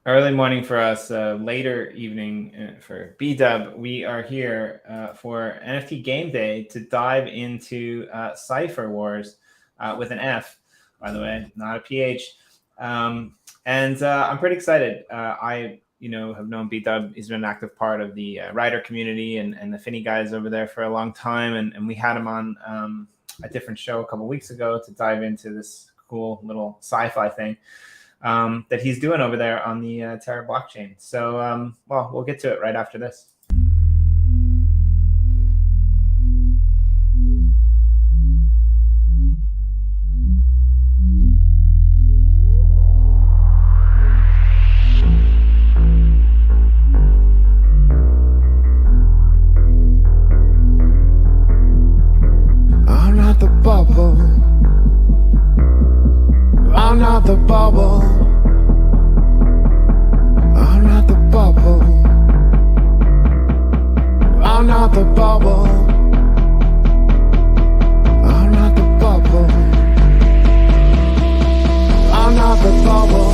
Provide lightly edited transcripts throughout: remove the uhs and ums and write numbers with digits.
Early morning for us, later evening for B-Dub. We are here for NFT Game Day to dive into Sifer Wars with an F, by the way, not a PH. And I'm pretty excited. I have known B-Dub. He's been an active part of the writer community and the Finny guys over there for a long time. And we had him on a different show a couple weeks ago to dive into this cool little sci-fi thing that he's doing over there on the Terra blockchain. So, we'll get to it right after this. I'm not the bubble. I'm not the bubble. I'm not the bubble. I'm not the bubble. I'm not the bubble. I'm not the bubble.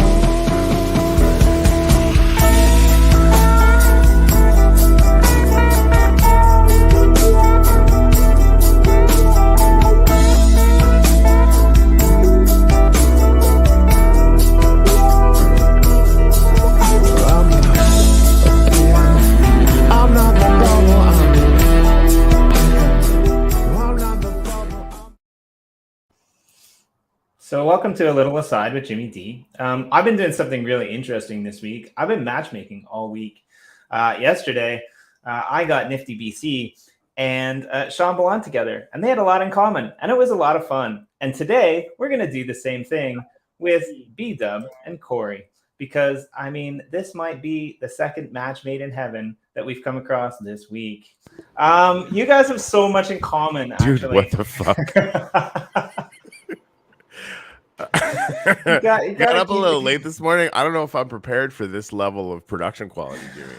So welcome to A Little Aside with Jimmy D. I've been doing something really interesting this week. I've been matchmaking all week. Yesterday, I got Nifty BC and Sean Ballant together, and they had a lot in common, and it was a lot of fun. And today, we're going to do the same thing with B-Dub and Corey, because, I mean, this might be the second match made in heaven that we've come across this week. You guys have so much in common, actually. Dude, what the fuck? You got up a little late this morning. I don't know if I'm prepared for this level of production quality, Jimmy.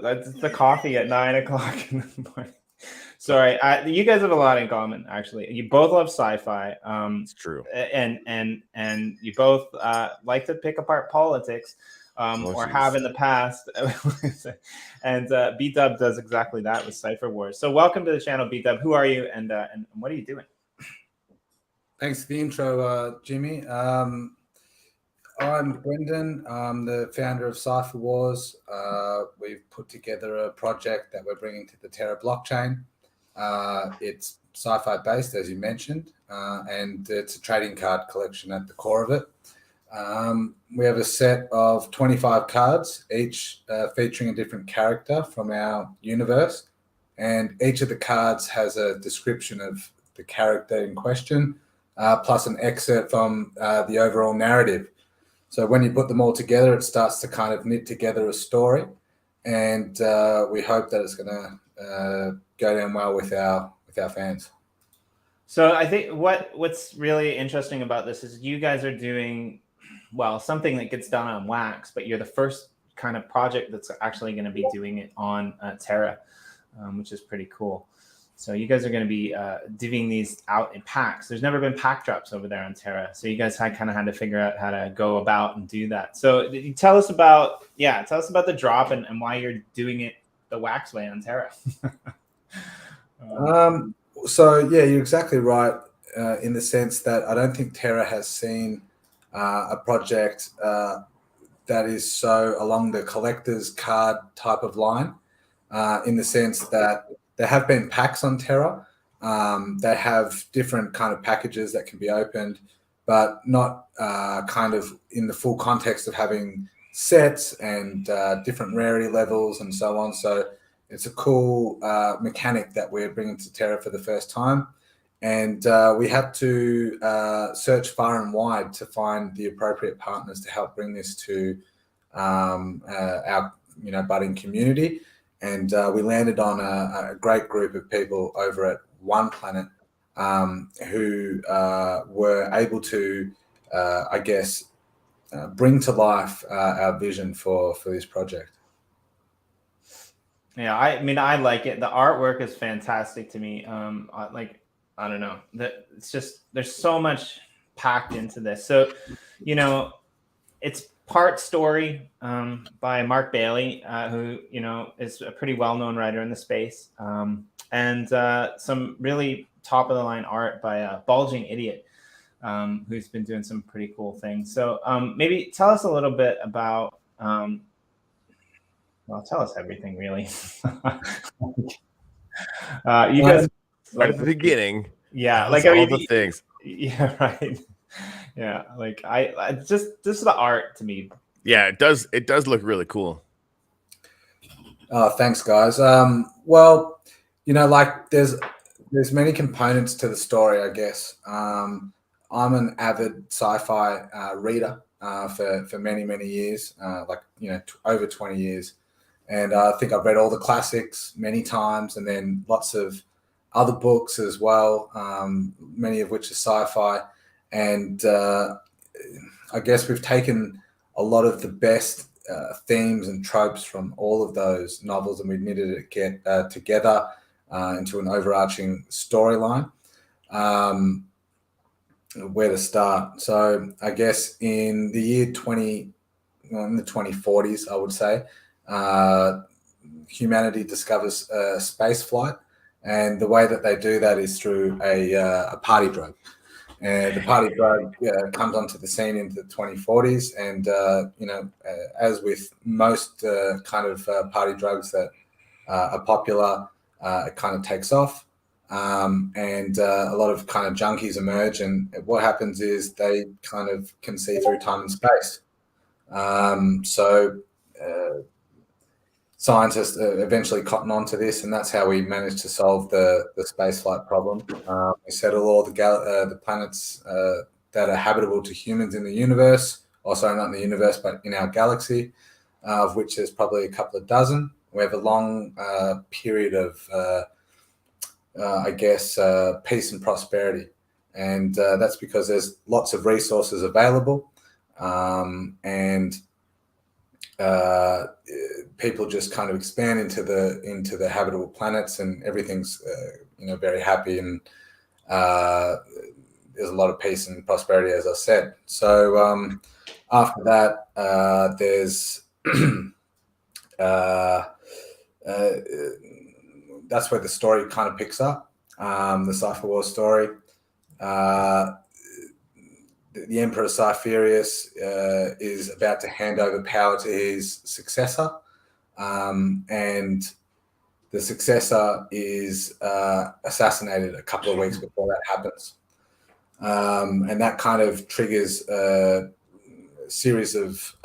That's the coffee at 9 o'clock in the morning. Sorry, you guys have a lot in common. Actually, you both love sci-fi. It's true, and you both like to pick apart politics, or have in the past. And B-Dub does exactly that with Sifer Wars. So welcome to the channel, B-Dub. Who are you, and what are you doing? Thanks for the intro, Jimmy. I'm Brendan. I'm the founder of Sifer Wars. We've put together a project that we're bringing to the Terra blockchain. It's sci-fi based, as you mentioned, and it's a trading card collection at the core of it. We have a set of 25 cards, each featuring a different character from our universe, and each of the cards has a description of the character in question, plus an excerpt from the overall narrative. So when you put them all together, it starts to kind of knit together a story, and we hope that it's going to go down well with our fans. So I think what's really interesting about this is you guys are doing, well, something that gets done on wax, but you're the first kind of project that's actually going to be doing it on Terra, which is pretty cool. So you guys are going to be divvying these out in packs. There's never been pack drops over there on Terra, so you guys had to figure out how to go about and do that. So tell us about the drop and why you're doing it the wax way on Terra. So yeah, you're exactly right in the sense that I don't think Terra has seen a project that is so along the collector's card type of line, in the sense that there have been packs on Terra. They have different kind of packages that can be opened, but not kind of in the full context of having sets and different rarity levels and so on. So it's a cool mechanic that we're bringing to Terra for the first time. And we had to search far and wide to find the appropriate partners to help bring this to our budding community. And we landed on a great group of people over at One Planet who were able to, bring to life our vision for this project. Yeah, I mean, I like it. The artwork is fantastic to me. I don't know, it's just, there's so much packed into this. So, it's part story by Mark Bailey, who is a pretty well-known writer in the space, and some really top-of-the-line art by Bulging Idiot, who's been doing some pretty cool things. So maybe tell us a little bit about. Well, tell us everything, really. You guys, right at the beginning. Yeah, like all the things. Yeah, right. Yeah, like I just the art to me. Yeah, it does look really cool. Thanks, guys. Well, like there's many components to the story, I guess. I'm an avid sci-fi reader for many years, over 20 years. And I think I've read all the classics many times, and then lots of other books as well, many of which are sci-fi. And I guess we've taken a lot of the best themes and tropes from all of those novels, and we've knitted it together into an overarching storyline. Where to start? So I guess in the in the 2040s, I would say, humanity discovers space flight, and the way that they do that is through a party drug. And the party drug comes onto the scene into the 2040s, and as with most kind of party drugs that are popular, it kind of takes off, and a lot of kind of junkies emerge. And what happens is they kind of can see through time and space. So scientists eventually cotton on to this, and that's how we managed to solve the spaceflight problem. We settle all the planets that are habitable to humans in the universe, or sorry, not in the universe, but in our galaxy, of which there's probably a couple of dozen. We have a long period of, peace and prosperity, and that's because there's lots of resources available, and people just kind of expand into the habitable planets, and everything's very happy, and there's a lot of peace and prosperity, as I said. So after that, there's that's where the story kind of picks up, the Sifer Wars story. The Emperor Cypherius is about to hand over power to his successor, and the successor is assassinated a couple of weeks before that happens. And that kind of triggers a series of,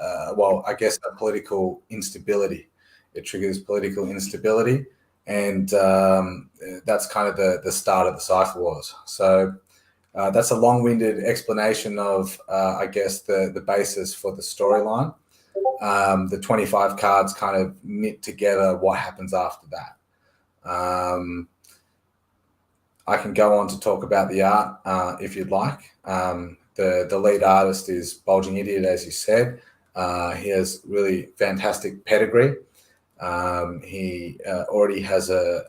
political instability. It triggers political instability, and that's kind of the start of the Sifer Wars. So that's a long-winded explanation of, the basis for the storyline. The 25 cards kind of knit together what happens after that. I can go on to talk about the art if you'd like. The lead artist is Bulging Idiot, as you said. He has really fantastic pedigree. He already has a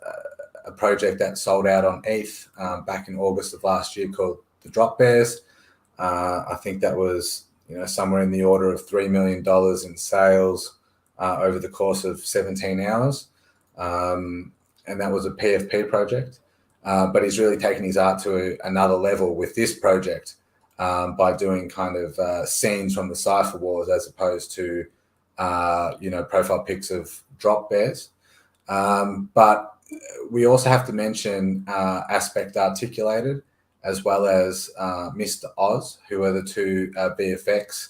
project that sold out on ETH back in August of last year called the Drop Bears. I think that was somewhere in the order of $3 million in sales over the course of 17 hours. And that was a PFP project. But he's really taken his art to another level with this project by doing kind of scenes from the Sifer Wars as opposed to, profile pics of Drop Bears. But we also have to mention Aspect Articulated, as well as Mr. Oz, who are the two VFX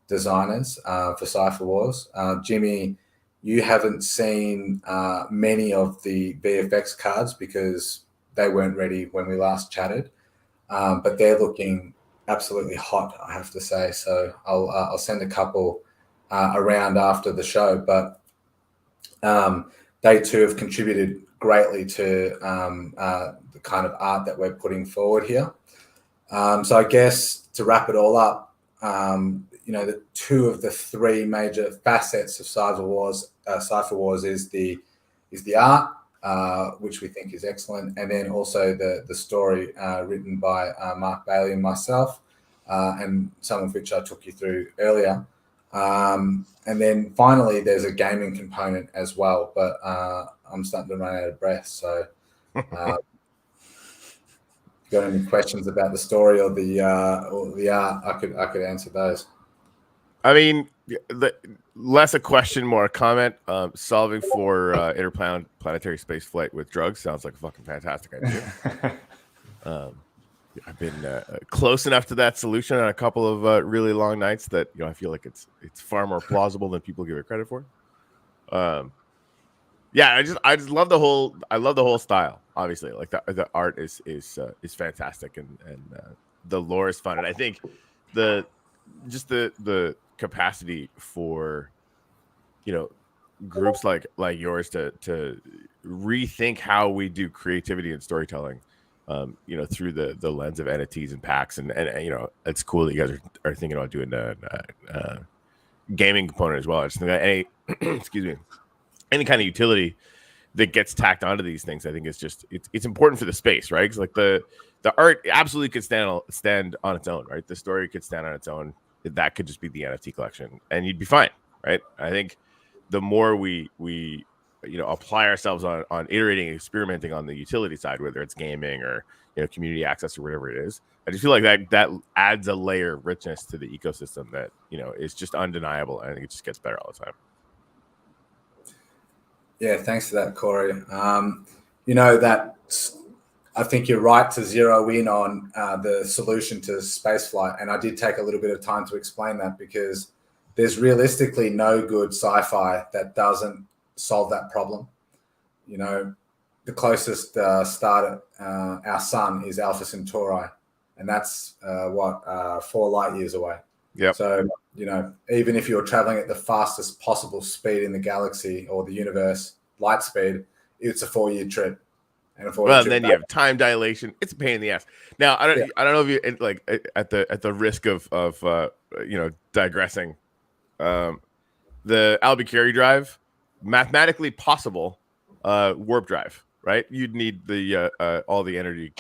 designers for Sifer Wars. Jimmy, you haven't seen many of the VFX cards because they weren't ready when we last chatted, but they're looking absolutely hot, I have to say. So I'll send a couple around after the show, but they too have contributed greatly to the kind of art that we're putting forward here. So I guess to wrap it all up, the two of the three major facets of Sifer Wars is the art, which we think is excellent, and then also the story written by Mark Bailey and myself, and some of which I took you through earlier. And then finally, there's a gaming component as well. But I'm starting to run out of breath. So, if you got any questions about the story or the art, I could answer those. I mean, less a question, more a comment. Solving for interplanetary space flight with drugs sounds like a fucking fantastic idea. I've been close enough to that solution on a couple of really long nights that I feel like it's far more plausible than people give it credit for. Yeah, I just love the whole style. Obviously, like the art is fantastic, and the lore is fun, and I think the capacity for groups like yours to rethink how we do creativity and storytelling through the lens of NFTs and packs, and it's cool that you guys are thinking about doing the gaming component as well. I just think that any kind of utility that gets tacked onto these things, I think it's important for the space, right? Because like the art absolutely could stand on its own, right? The story could stand on its own. That could just be the NFT collection, and you'd be fine, right? I think the more we apply ourselves on iterating and experimenting on the utility side, whether it's gaming or community access or whatever it is, I just feel like that adds a layer of richness to the ecosystem that is just undeniable, and I think it just gets better all the time. Yeah, thanks for that, Corey. That I think you're right to zero in on the solution to spaceflight, and I did take a little bit of time to explain that because there's realistically no good sci-fi that doesn't solve that problem. The closest star to our sun is Alpha Centauri, and that's 4 light years away. Yeah. So even if you're traveling at the fastest possible speed in the galaxy or the universe, light speed, it's a 4-year trip. And then you have time dilation. It's a pain in the ass. Now I don't know if you like at the risk of digressing. The Albuquerque drive, mathematically possible, warp drive, right? You'd need the all the energy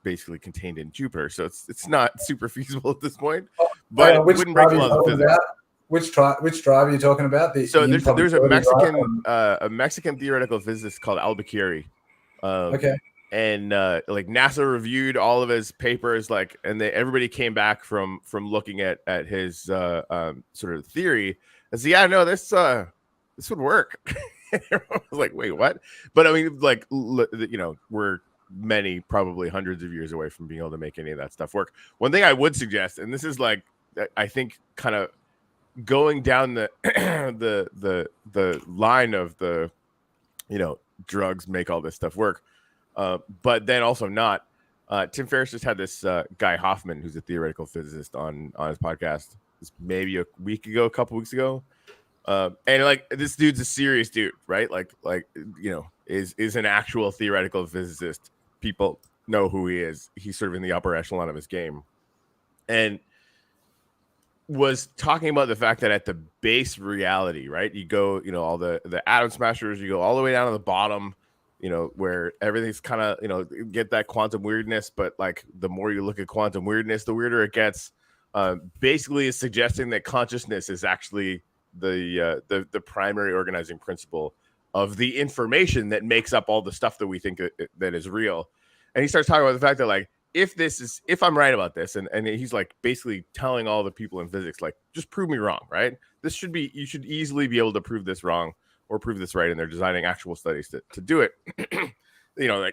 basically contained in Jupiter, so it's not super feasible at this point. But it wouldn't break the laws of physics. Which drive are you talking about? There's a Mexican theoretical physicist called Albuquerque. Okay. And like NASA reviewed all of his papers, and everybody came back from looking at his sort of theory and said, yeah, no, this would work. I was like, wait, what? But I mean, we're probably hundreds of years away from being able to make any of that stuff work. One thing I would suggest, and this is I think kind of going down the the line of the drugs make all this stuff work, but then also not. Tim Ferriss just had this guy Hoffman, who's a theoretical physicist, on his podcast maybe a couple weeks ago, and this dude's a serious dude, right? Is an actual theoretical physicist. People know who he is. He's sort of in the upper echelon of his game, and was talking about the fact that at the base reality, right, you go, all the atom smashers, you go all the way down to the bottom, where everything's kind of, get that quantum weirdness, but the more you look at quantum weirdness, the weirder it gets. Basically is suggesting that consciousness is actually the primary organizing principle of the information that makes up all the stuff that we think that is real. And he starts talking about the fact that if I'm right about this, and he's basically telling all the people in physics, just prove me wrong, right? You should easily be able to prove this wrong or prove this right. And they're designing actual studies to do it.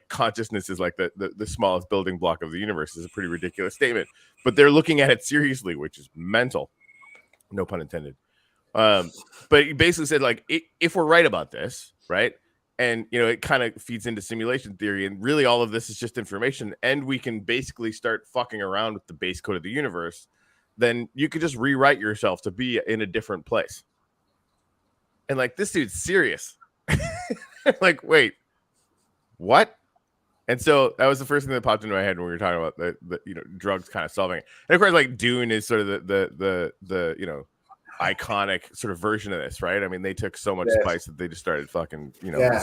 Consciousness is the smallest building block of the universe is a pretty ridiculous statement, but they're looking at it seriously, which is mental. No pun intended. But he basically said, if we're right about this, right? And, it kind of feeds into simulation theory. And really all of this is just information. And we can basically start fucking around with the base code of the universe. Then you could just rewrite yourself to be in a different place. And this dude's serious. Wait, what? And so that was the first thing that popped into my head when we were talking about the drugs kind of solving it. And of course, Dune is sort of the iconic sort of version of this, right? I mean, they took so much spice that they just started fucking,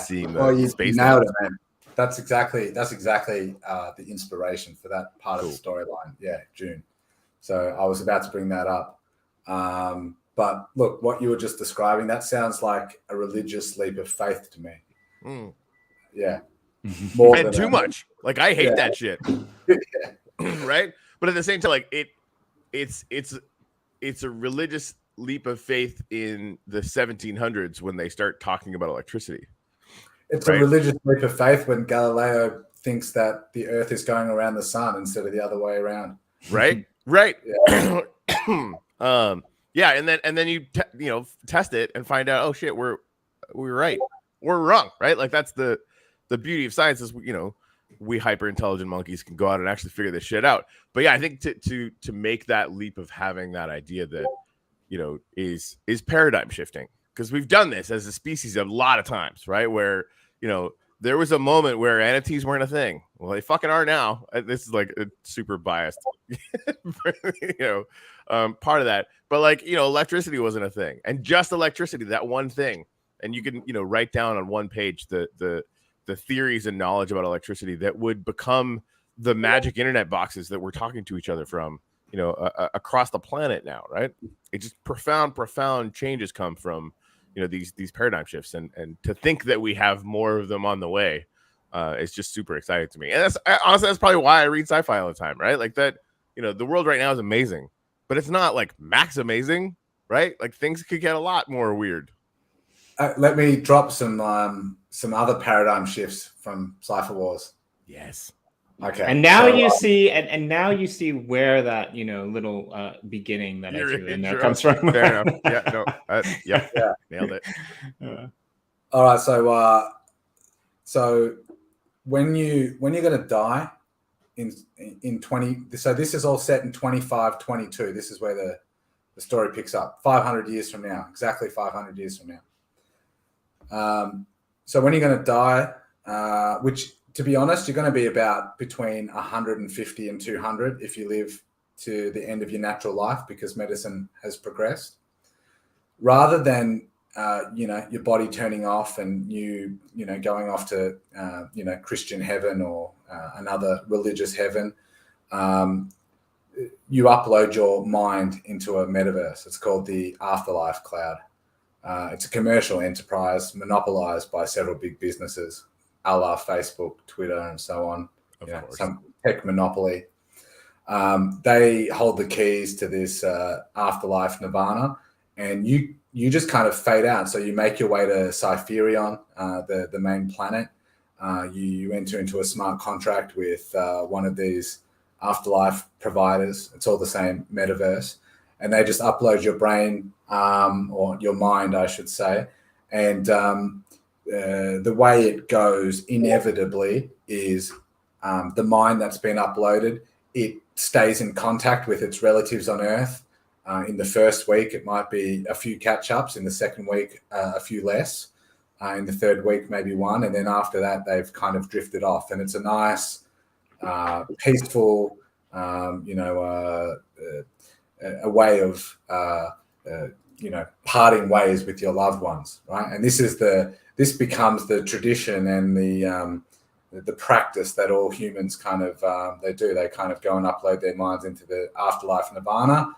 seeing the space. Nailed it, man. That's exactly the inspiration for that part of the storyline. Yeah, June. So I was about to bring that up. But look, what you were just describing, that sounds like a religious leap of faith to me. Mm. Yeah. More And than too much. Like I hate Yeah. that shit. Right? But at the same time, like it's a religious leap of faith in the 1700s when they start talking about electricity. It's Right. a religious leap of faith when Galileo thinks that the Earth is going around the sun instead of the other way around. Right. Right. Yeah. Yeah, and then you test it and find out, oh shit, we're right, we're wrong, right? Like that's the beauty of science is we hyper intelligent monkeys can go out and actually figure this shit out. But yeah, I think to make that leap of having that idea that is paradigm shifting, because we've done this as a species a lot of times, right? Where there was a moment where NFTs weren't a thing. Well, they fucking are now. This is like a super biased, part of that. But like, electricity wasn't a thing, and just electricity, that one thing, and you can, write down on one page the theories and knowledge about electricity that would become the magic internet boxes that we're talking to each other from, across the planet now, right? It just profound changes come from these paradigm shifts, and to think that we have more of them on the way is just super exciting to me. And that's probably why I read sci-fi all the time, right? Like that, the world right now is amazing, but it's not like max amazing, right? Like things could get a lot more weird. Let me drop some other paradigm shifts from Sifer Wars. Yes. Okay. And now you see, and now you see where that little beginning that I threw in there comes from. Fair enough. Yeah. No. Yeah. Nailed it. All right. So when you're going to die in 20, so this is all set in 2522. This is where the story picks up 500 years from now, exactly 500 years from now. So when you're going to die, which, to be honest, you're going to be about between 150 and 200 if you live to the end of your natural life, because medicine has progressed. Rather than your body turning off and you going off to Christian heaven or another religious heaven, you upload your mind into a metaverse. It's called the Afterlife Cloud. It's a commercial enterprise monopolized by several big businesses, a la Facebook, Twitter, and so on. Of course. Some tech monopoly. They hold the keys to this afterlife nirvana, and you just kind of fade out. So you make your way to Siferion, the main planet. You enter into a smart contract with one of these afterlife providers. It's all the same metaverse, and they just upload your brain or your mind, I should say, and the way it goes inevitably is the mind that's been uploaded, it stays in contact with its relatives on Earth. In the first week, it might be a few catch-ups. In the second week, a few less. In the third week, maybe one. And then after that, they've kind of drifted off. And it's a nice, peaceful, a way of, parting ways with your loved ones, right? And this becomes the tradition and the practice that all humans kind of they do. They kind of go and upload their minds into the afterlife nirvana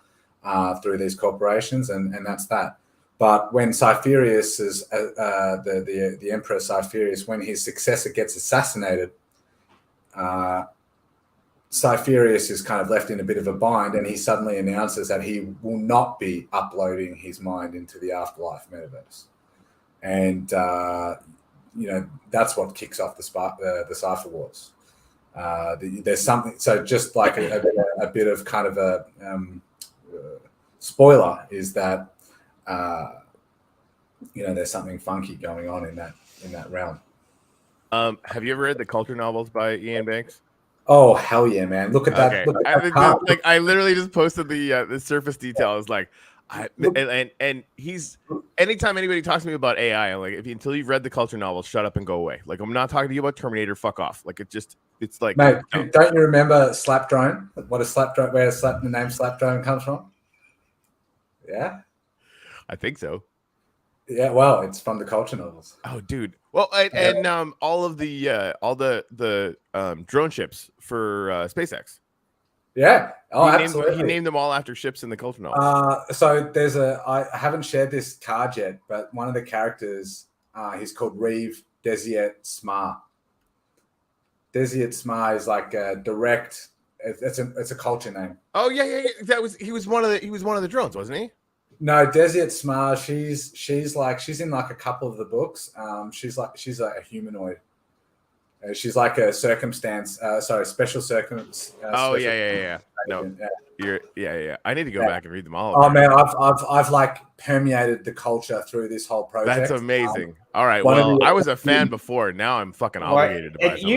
through these corporations, and that's that. But when Cypherius is the Emperor Cypherius, when his successor gets assassinated, Cypherius is kind of left in a bit of a bind, and he suddenly announces that he will not be uploading his mind into the afterlife metaverse. And that's what kicks off the Sifer Wars. There's something. So just like a bit of kind of a spoiler is that there's something funky going on in that realm. Have you ever read the culture novels by Ian Banks? Oh hell yeah, man! Look at that! Okay. Look at that I literally just posted the surface detail. It's like, and he's, anytime anybody talks to me about AI, I'm like, until you've read the culture novels, shut up and go away. Like, I'm not talking to you about Terminator. Fuck off. Like, it's like, mate. Don't you remember Slapdrone? What is Slapdrone? Where the name Slapdrone comes from? Yeah, I think so. Yeah, well, it's from the culture novels. Oh, dude. Well, and all of the drone ships for SpaceX. Yeah. Oh, he absolutely. named them all after ships in the culture novel. So there's I haven't shared this card yet, but one of the characters, he's called Reeve Desiet Smar. Desiet Smar is like a direct. It's a culture name. Oh yeah. He was one of the drones, wasn't he? No, Desiet Smar. She's in like a couple of the books. She's a humanoid. She's like a special circumstance. Oh yeah. No, yeah. I need to go back and read them all. Oh man, I've like permeated the culture through this whole project. That's amazing. All right, well, I was a fan before. Now I'm fucking obligated to buy some.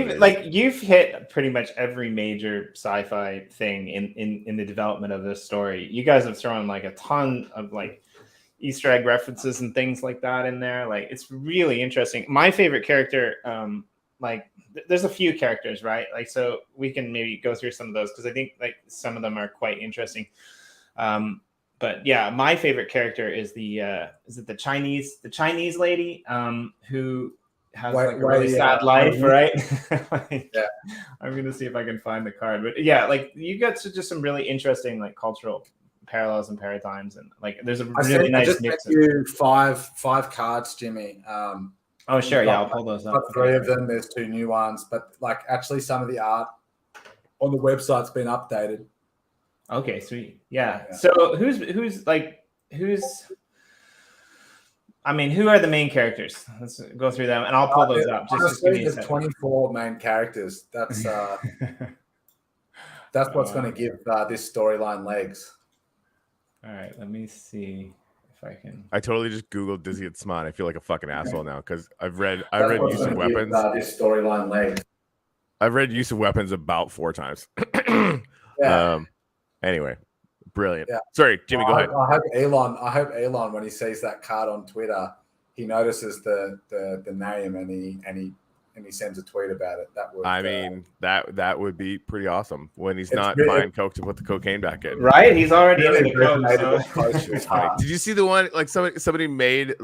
You've hit pretty much every major sci-fi thing in the development of this story. You guys have thrown like a ton of like Easter egg references and things like that in there. Like it's really interesting. My favorite character, there's a few characters, right? Like, so we can maybe go through some of those because I think like some of them are quite interesting. But yeah, my favorite character is the Chinese lady who has like a really sad life, right? Yeah. I'm gonna see if I can find the card, but yeah, like you got just some really interesting like cultural parallels and paradigms, and like there's a really nice I just mix. You five cards, Jimmy. Oh sure, yeah, I'll pull those up. Three of them. There's two new ones, but like actually some of the art on the website's been updated. Okay, sweet. Yeah. So who are the main characters? Let's go through them, and I'll pull those up. Just give me a second. 24 main characters. That's what's going to give this storyline legs. All right, let me see if I can. I totally just Googled Desiet Smart. I feel like a fucking asshole now because I've read Use of Weapons. This storyline legs. I've read Use of Weapons about 4 times. Yeah. Anyway, brilliant. Yeah. Sorry, Jimmy, go ahead. I hope Elon, when he sees that card on Twitter, he notices the name and he sends a tweet about it. That would. That would be pretty awesome when he's not buying coke to put the cocaine back in. Right, he's already in the coke. Did you see the one like somebody made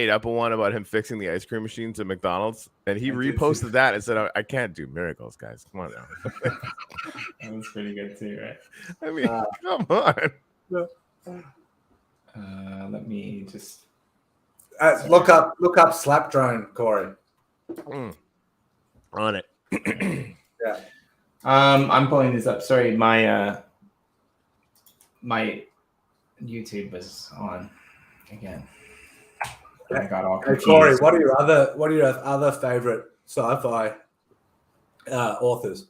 up a one about him fixing the ice cream machines at McDonald's, and he reposted that and said, "I can't do miracles, guys. Come on now." That was pretty good too, right? I mean, come on. Let me just look up slap drone, Corey. On it. Yeah. I'm pulling this up. Sorry, my YouTube was on again. I got all confused. Hey, Corey, what are your other favorite sci-fi authors?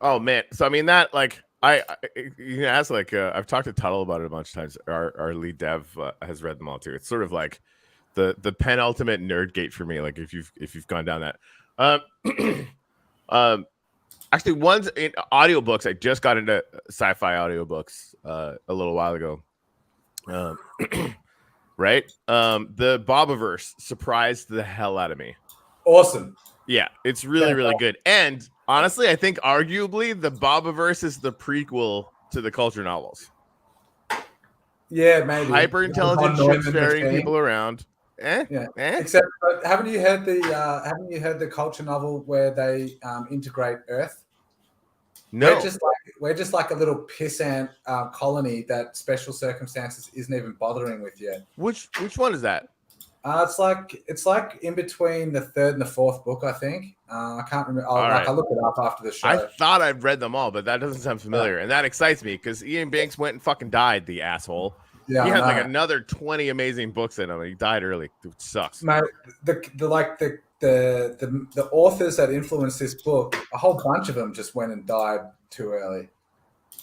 Oh man, so I mean that like I you can ask like I've talked to Tuttle about it a bunch of times. Our lead dev has read them all too. It's sort of like the penultimate nerd gate for me. Like if you've gone down that. Actually, one's in audiobooks. I just got into sci-fi audiobooks a little while ago. Right? The Bobaverse surprised the hell out of me. Awesome. Yeah, it's really good. And honestly, I think arguably the Bobaverse is the prequel to the culture novels. Yeah, maybe. Hyper intelligent ships ferrying people around. Except, haven't you heard the culture novel where they integrate Earth? No, we're just like a little pissant colony that special circumstances isn't even bothering with yet. Which one is that? It's like in between the 3rd and the 4th book, I think. I can't remember. I'll look it up after the show. I thought I'd read them all, but that doesn't sound familiar, and that excites me because Ian Banks went and fucking died, the asshole. Yeah, he had like another 20 amazing books in him, and he died early. It sucks. Mate, the authors that influenced this book, a whole bunch of them just went and died too early.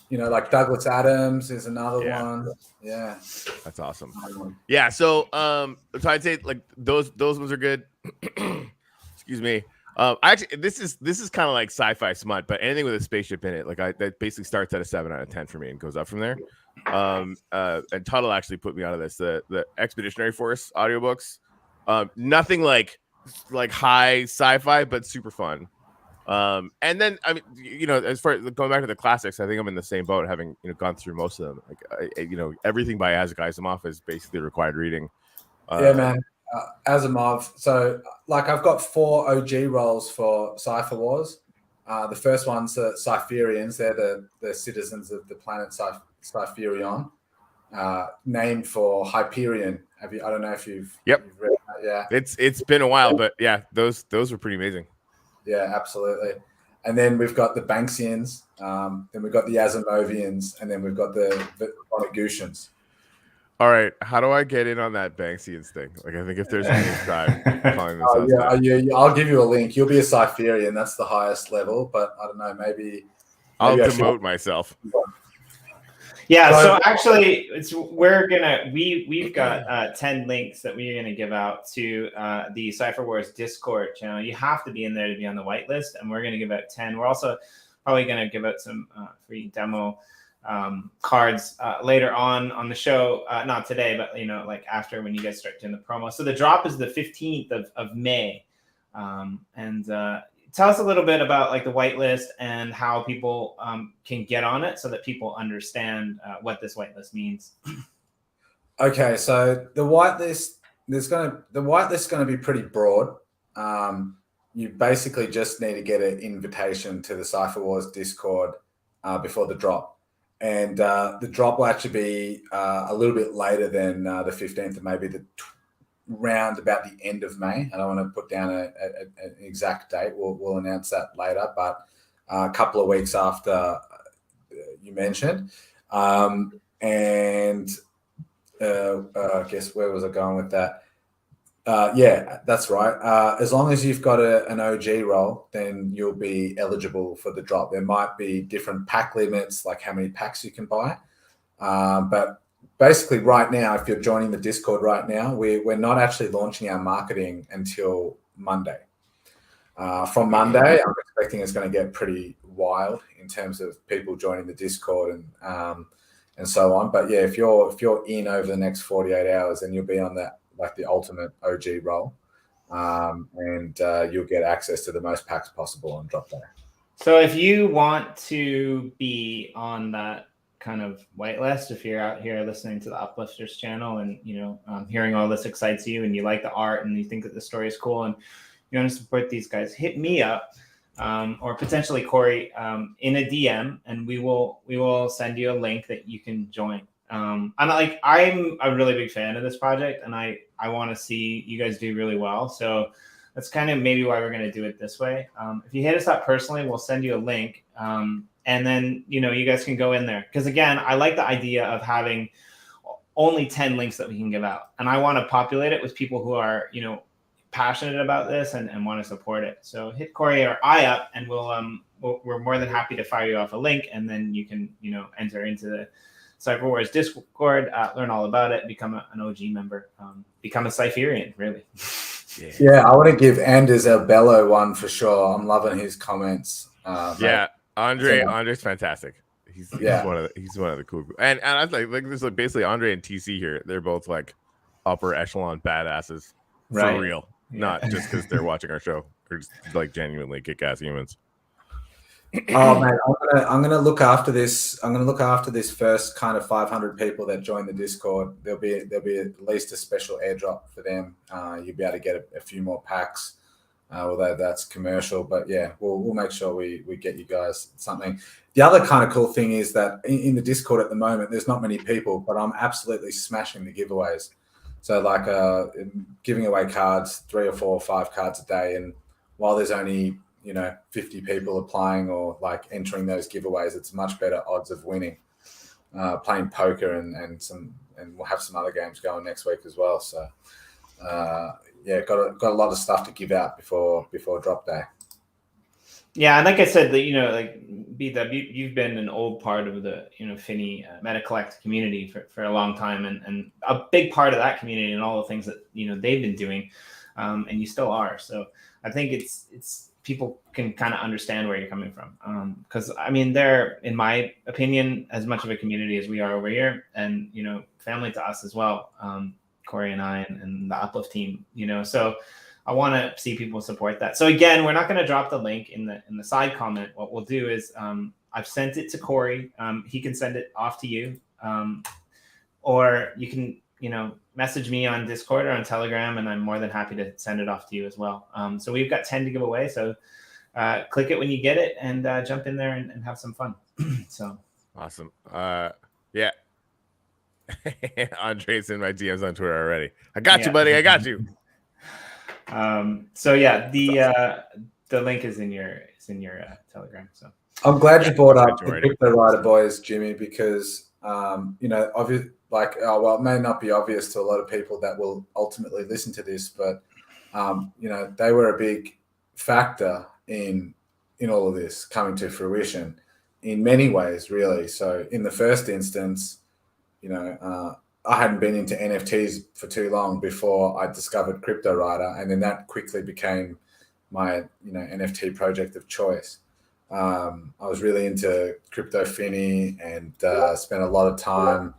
You know, like Douglas Adams is another one. Yeah, that's awesome. Yeah, so I'd say like those ones are good. Excuse me. Actually, this is kind of like sci-fi smut, but anything with a spaceship in it, like that basically starts at a 7 out of 10 for me and goes up from there. And Tuttle actually put me out of this. The Expeditionary Force audiobooks, nothing like high sci-fi, but super fun. And then I mean, you know, as far as going back to the classics, I think I'm in the same boat, having gone through most of them. Like everything by Isaac Asimov is basically required reading. Yeah, man. Asimov. So like I've got 4 OG roles for Sifer Wars. The first one's the Cyferians. They're the citizens of the planet Cyferion, named for Hyperion. I don't know if you've read that. Yeah, it's been a while, but yeah, those were pretty amazing. Yeah, absolutely. And then we've got the Banksians, then we've got the Asimovians, and then we've got the Onagutians. All right, how do I get in on that Banksians thing? Like, I think if there's any tribe calling themselves I'll give you a link. You'll be a Cyferian. That's the highest level, but I don't know. Maybe I'll demote myself. Yeah, so actually, we've got 10 links that we're gonna give out to the Sifer Wars Discord channel. You have to be in there to be on the whitelist, and we're gonna give out 10. We're also probably gonna give out some free demo cards later on the show. Not today, but like after, when you guys start doing the promo. So the drop is the 15th of May, and tell us a little bit about like the whitelist and how people can get on it, so that people understand what this whitelist means. Okay, so the whitelist is going to be pretty broad. You basically just need to get an invitation to the Sifer Wars Discord before the drop, and the drop will actually be a little bit later than the 15th, and maybe round about the end of May. I don't want to put down an exact date. We'll announce that later, but a couple of weeks after you mentioned. And I guess where was I going with that? Yeah, that's right. As long as you've got an OG role, then you'll be eligible for the drop. There might be different pack limits, like how many packs you can buy. But basically right now, if you're joining the Discord right now, we're not actually launching our marketing until Monday. From Monday, I'm expecting it's going to get pretty wild in terms of people joining the Discord and so on. But yeah, if you're in over the next 48 hours, then you'll be on that, like the ultimate OG role, and you'll get access to the most packs possible on drop day. So if you want to be on that kind of whitelist, if you're out here listening to the Uplifters channel and hearing all this excites you, and you like the art, and you think that the story is cool, and you want to support these guys, hit me up, or potentially Corey, in a DM, and we will send you a link that you can join. And I'm a really big fan of this project, and I want to see you guys do really well. So that's kind of maybe why we're going to do it this way. If you hit us up personally, we'll send you a link. And then, you guys can go in there. Because again, I like the idea of having only 10 links that we can give out. And I want to populate it with people who are, passionate about this and want to support it. So hit Corey or I up, and we're more than happy to fire you off a link. And then you can, enter into the Sifer Wars Discord, learn all about it, become an OG member, become a Cyferian, really. Yeah, I want to give Anders Bello one for sure. I'm loving his comments. Yeah, Andre's fantastic. He's one of the cool. And I was like this is basically Andre and TC here. They're both like upper echelon badasses for real, not just because they're watching our show. They're just like genuinely kick-ass humans. Oh man, I'm gonna look after this. I'm gonna look after this first kind of 500 people that join the Discord. There'll be at least a special airdrop for them. You'll be able to get a few more packs, although that's commercial. But yeah, we'll make sure we get you guys something. The other kind of cool thing is that in the Discord at the moment, there's not many people, but I'm absolutely smashing the giveaways. So like giving away cards, 3 or 4 or 5 cards a day, and while there's only 50 people applying or like entering those giveaways, it's much better odds of winning. Playing poker and we'll have some other games going next week as well. So yeah, got a lot of stuff to give out before drop day. Yeah, and like I said, like BW, you've been an old part of the Finny MetaCollect community for a long time, and a big part of that community and all the things that they've been doing, and you still are. So I think it's people can kind of understand where you're coming from, because they're, in my opinion, as much of a community as we are over here, and family to us as well. Corey and I and the Uplift team, so I want to see people support that. So again, we're not going to drop the link in the side comment. What we'll do is I've sent it to Corey. He can send it off to you, or you can message me on Discord or on Telegram, and I'm more than happy to send it off to you as well. So we've got 10 to give away. So click it when you get it and jump in there and have some fun. So awesome. Yeah. Andre's in my DMs on Twitter already. I got you, buddy. I got you. So yeah, the link is in your Telegram. So I'm glad you brought up the already. crypto writer boys, Jimmy, because obvious, it may not be obvious to a lot of people that will ultimately listen to this, but they were a big factor in all of this coming to fruition in many ways, really. So in the first instance, I hadn't been into NFTs for too long before I discovered Crypto Writer, and then that quickly became my NFT project of choice. I was really into crypto finny and spent a lot of time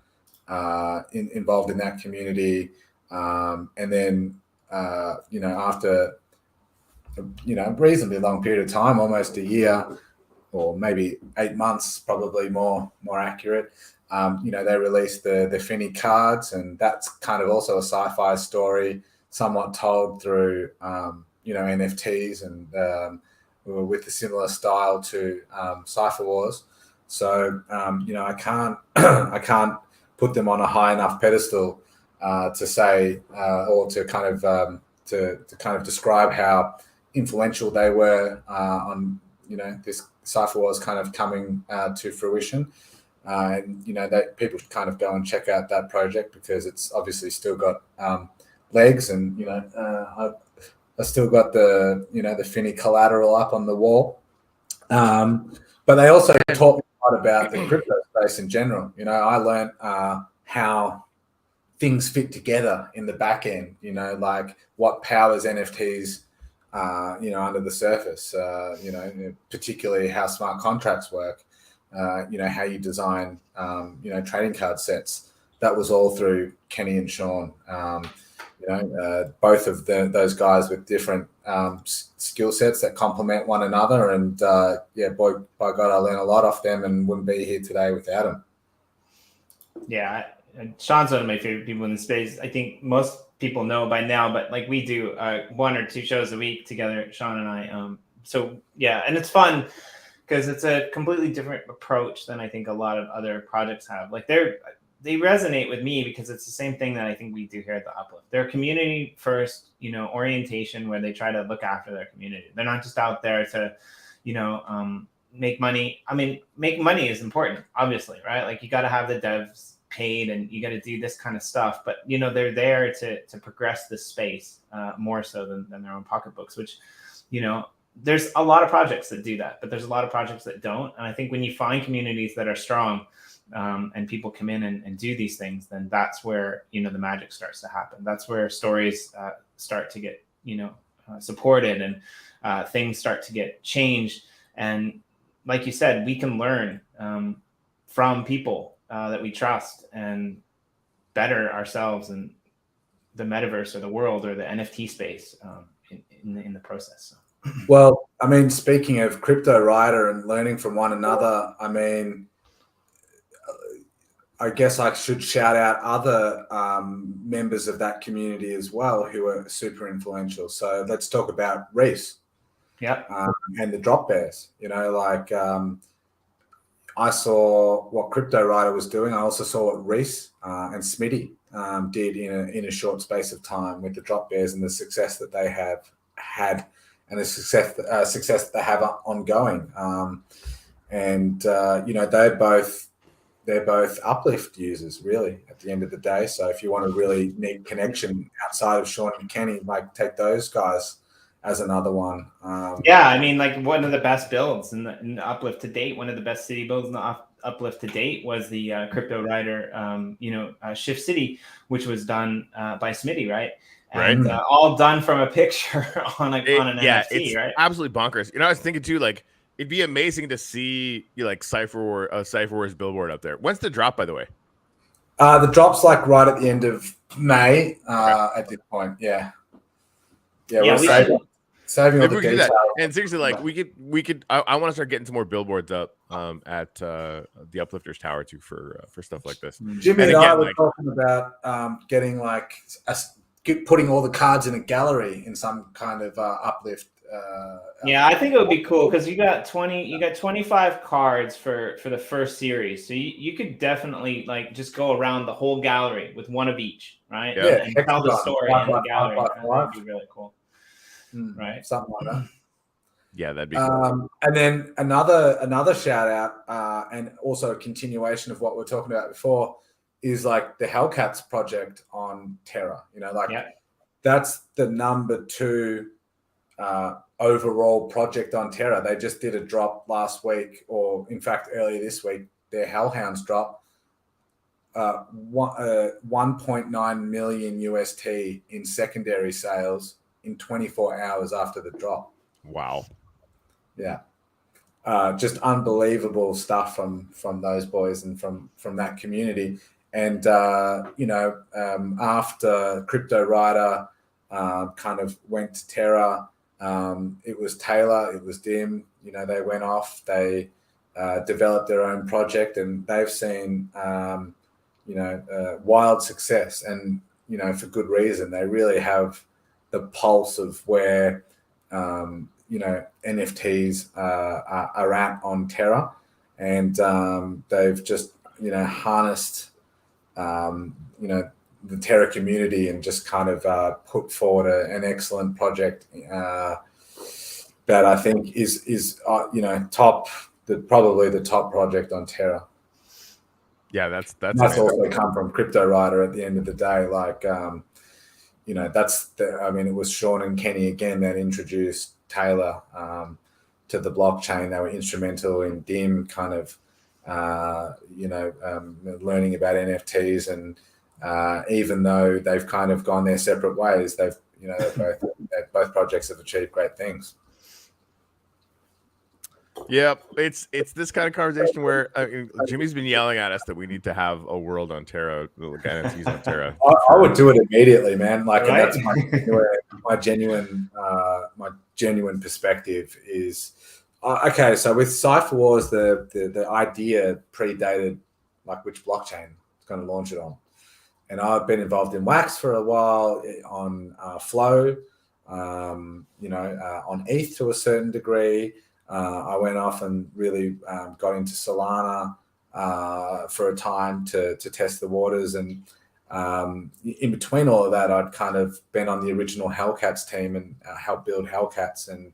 involved in that community. And then after a reasonably long period of time, almost a year or maybe 8 months, probably more accurate. They released the Finny cards, and that's kind of also a sci-fi story, somewhat told through NFTs and with a similar style to Sifer Wars. So I can't put them on a high enough pedestal to say or to kind of describe how influential they were on this Sifer Wars kind of coming to fruition. And that people should kind of go and check out that project because it's obviously still got legs, and I still got the the Finny collateral up on the wall. But they also taught me a lot about the crypto space in general. I learned how things fit together in the back end. Like what powers NFTs. Under the surface. Particularly how smart contracts work. How you design, trading card sets. That was all through Kenny and Sean. Both of those guys with different skill sets that complement one another. And by God, I learned a lot off them and wouldn't be here today without them. Yeah, Sean's one of my favorite people in the space. I think most people know by now, but like we do 1 or 2 shows a week together, Sean and I. So yeah, and it's fun because it's a completely different approach than I think a lot of other projects have. Like they resonate with me because it's the same thing that I think we do here at the Uplift. They're community first, orientation where they try to look after their community. They're not just out there to, make money. I mean, make money is important, obviously, right? Like you got to have the devs paid and you got to do this kind of stuff, but they're there to progress the space more so than their own pocketbooks, which, there's a lot of projects that do that, but there's a lot of projects that don't. And I think when you find communities that are strong and people come in and do these things, then that's where, the magic starts to happen. That's where stories start to get, supported and things start to get changed. And like you said, we can learn from people that we trust and better ourselves in the metaverse or the world or the NFT space in the process. So. Well, I mean, speaking of Crypto Writer and learning from one another, I mean, I guess I should shout out other members of that community as well who are super influential. So let's talk about Reese. Yeah. And the Drop Bears. I saw what Crypto Writer was doing. I also saw what Reese and Smitty did in a short space of time with the Drop Bears and the success that they have had. And the success that they have ongoing, they're both Uplift users, really. At the end of the day, so if you want a really neat connection outside of Sean and Kenny, like take those guys as another one. I mean, like one of the best builds in the Uplift to date, one of the best city builds in the Uplift to date was the Crypto Writer, Shift City, which was done by Smitty, right? And all done from a picture on an NFT, it's right? Absolutely bonkers. I was thinking too, like it'd be amazing to see like Sifer Wars billboard up there. When's the drop, by the way? The drop's like right at the end of May. At this point, we're saving all the details. And seriously, like we could. I want to start getting some more billboards up at the Uplifters Tower too for stuff like this. Jimmy and I were talking about getting like putting all the cards in a gallery in some kind of Uplift Yeah, I think it would be cool because you got 25 cards for the first series, so you could definitely like just go around the whole gallery with one of each, right? Yeah. And tell the story in the gallery. That would be really cool, right? Something like that. Yeah, that'd be cool. And then another shout out, and also a continuation of what we are talking about before, is like the Hellcats project on Terra. You know, like that's the number 2 overall project on Terra. They just did a drop last week, or in fact earlier this week, their Hellhounds drop. 1.9 million UST in secondary sales in 24 hours after the drop. Wow. Yeah. Just unbelievable stuff from those boys and from that community. And after Crypto Rider kind of went to Terra, it was Taylor, it was Dim, they went off, they developed their own project, and they've seen wild success, and for good reason. They really have the pulse of where NFTs are at on Terra, and they've just harnessed the Terra community and just kind of put forward an excellent project that I think is probably the top project on Terra. Yeah, that's also come from Crypto Rider at the end of the day. Like, it was Sean and Kenny again that introduced Taylor to the blockchain. They were instrumental in Dim kind of, learning about NFTs, and even though they've kind of gone their separate ways, both projects have achieved great things. Yeah, it's this kind of conversation where Jimmy's been yelling at us that we need to have a world on Terra, like NFTs on Terra. I would do it immediately, man. Like, right? And that's my genuine perspective is okay. So with Sifer Wars, the idea predated like which blockchain is going to launch it on, and I've been involved in Wax for a while, on Flow, on ETH to a certain degree. I went off and really got into Solana for a time to test the waters, and in between all of that, I'd kind of been on the original Hellcats team and helped build Hellcats, and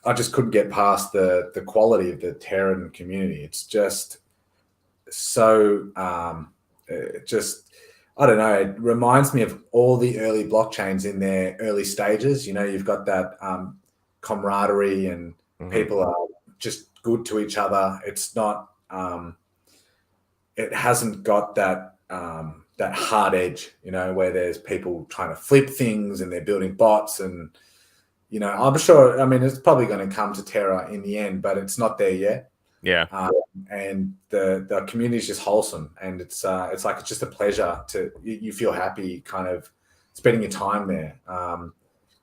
I just couldn't get past the quality of the Terran community. It's just so I don't know. It reminds me of all the early blockchains in their early stages. You've got that camaraderie, and people are just good to each other. It's not it hasn't got that hard edge, where there's people trying to flip things and they're building bots, and I'm sure, it's probably going to come to Terra in the end, but it's not there yet. Yeah. And the community is just wholesome, and it's just a pleasure you feel happy kind of spending your time there.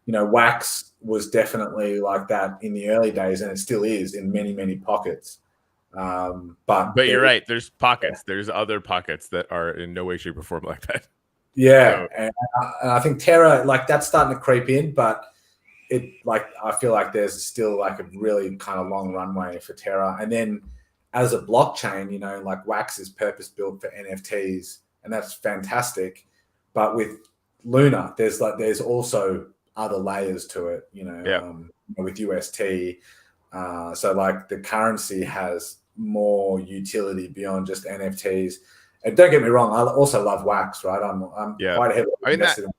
Wax was definitely like that in the early days, and it still is in many, many pockets. But you're right. There's pockets. Yeah. There's other pockets that are in no way, shape, or form like that. Yeah, so. And I think Terra, like, that's starting to creep in, but I feel like there's still like a really kind of long runway for Terra. And then as a blockchain, like Wax is purpose built for NFTs, and that's fantastic. But with Luna, there's also other layers to it, with UST. So like the currency has more utility beyond just NFTs. And don't get me wrong, I also love Wax, right? I'm quite heavily invested in.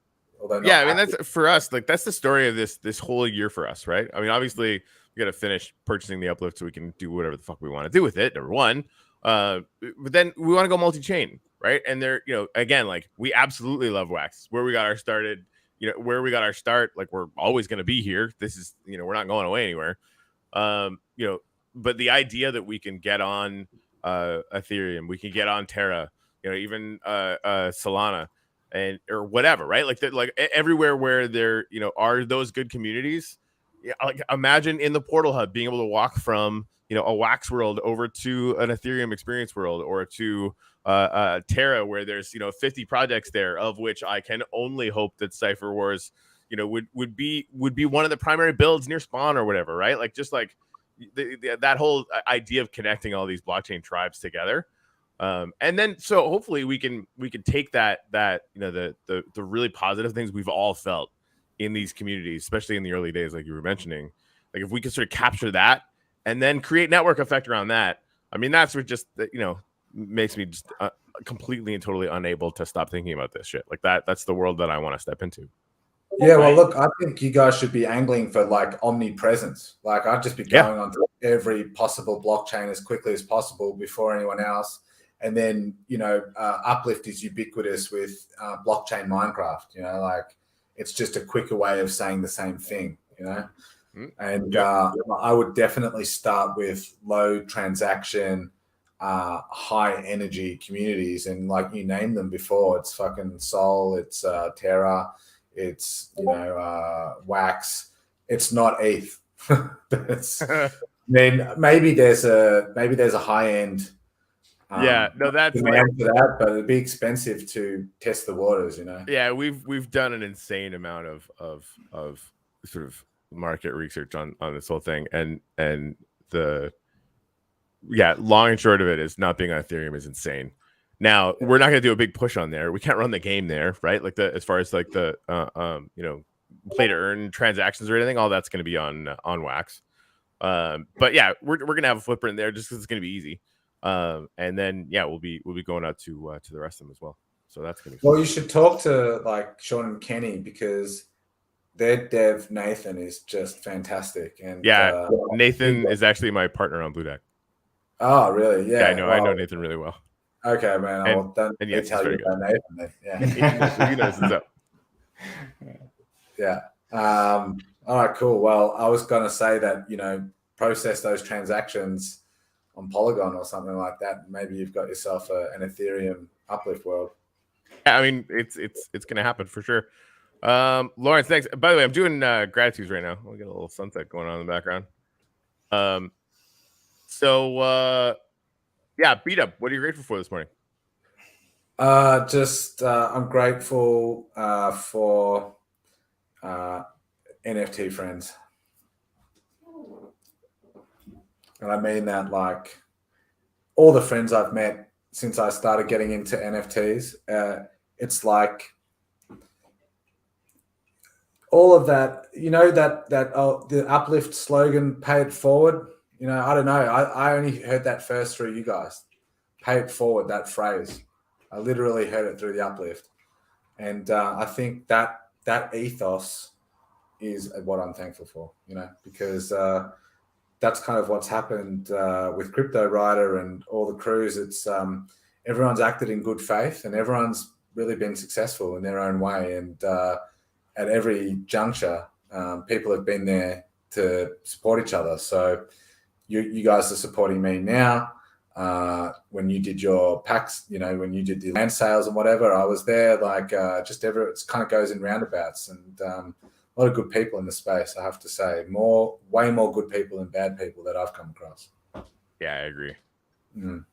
That's for us. Like, that's the story of this whole year for us, right? Obviously we got to finish purchasing the uplift so we can do whatever the fuck we want to do with it. Number one, but then we want to go multi-chain, right? And there, again, like, we absolutely love Wax. Where we got our start, like, we're always going to be here. This is, we're not going away anywhere. But the idea that we can get on Ethereum, we can get on Terra, even Solana, or whatever, right? Like, everywhere where there are those good communities. Like, imagine in the Portal Hub being able to walk from a Wax world over to an Ethereum experience world, or to Terra, where there's 50 projects there, of which I can only hope that Sifer Wars would be one of the primary builds near spawn or whatever, right? Like just like that whole idea of connecting all these blockchain tribes together. And then so hopefully we can take that the really positive things we've all felt in these communities, especially in the early days, like you were mentioning, like if we could sort of capture that and then create network effect around that. I mean, that's what just makes me just completely and totally unable to stop thinking about this shit. Like that's the world that I want to step into. Yeah, well, look, I think you guys should be angling for like omnipresence. Like I'd just be going on to every possible blockchain as quickly as possible before anyone else. And then, Uplift is ubiquitous with blockchain Minecraft, like it's just a quicker way of saying the same thing, And I would definitely start with low transaction, high energy communities. And like you named them before, it's fucking Sol, it's Terra, it's, Wax. It's not ETH. Maybe there's a high end. That's demand for that, but it'd be expensive to test the waters, Yeah, we've done an insane amount of sort of market research on this whole thing, and the long and short of it is not being on Ethereum is insane. Now we're not going to do a big push on there. We can't run the game there, right? Like as far as like the play to earn transactions or anything, all that's going to be on Wax. But yeah, we're going to have a footprint there just because it's going to be easy. And then we'll be going out to the rest of them as well. So that's gonna be fun. Well, you should talk to like Sean and Kenny because their dev Nathan is just fantastic. And Nathan is actually my partner on Blue Deck. Oh, really? Yeah, I know Nathan really well. Okay, man. I'll tell you about Nathan then. Yeah. He knows what's up. Yeah. All right, cool. Well, I was gonna say that process those transactions on Polygon or something like that. Maybe you've got yourself an Ethereum Uplift world. Yeah, I mean, it's going to happen for sure. Lawrence, thanks. By the way, I'm doing gratitudes right now. We'll get a little sunset going on in the background. Beat up. What are you grateful for this morning? I'm grateful for NFT friends. And I mean that like all the friends I've met since I started getting into NFTs, it's like all of that, the Uplift slogan, pay it forward. I don't know. I only heard that first through you guys. Pay it forward, that phrase. I literally heard it through the Uplift. And I think that ethos is what I'm thankful for, because that's kind of what's happened with Crypto Rider and all the crews. It's everyone's acted in good faith and everyone's really been successful in their own way. And at every juncture, people have been there to support each other. So you guys are supporting me now. When you did your packs, when you did the land sales and whatever, I was there. Like it kind of goes in roundabouts, and a lot of good people in the space. I have to say, way more good people than bad people that I've come across. Yeah, I agree. Mm.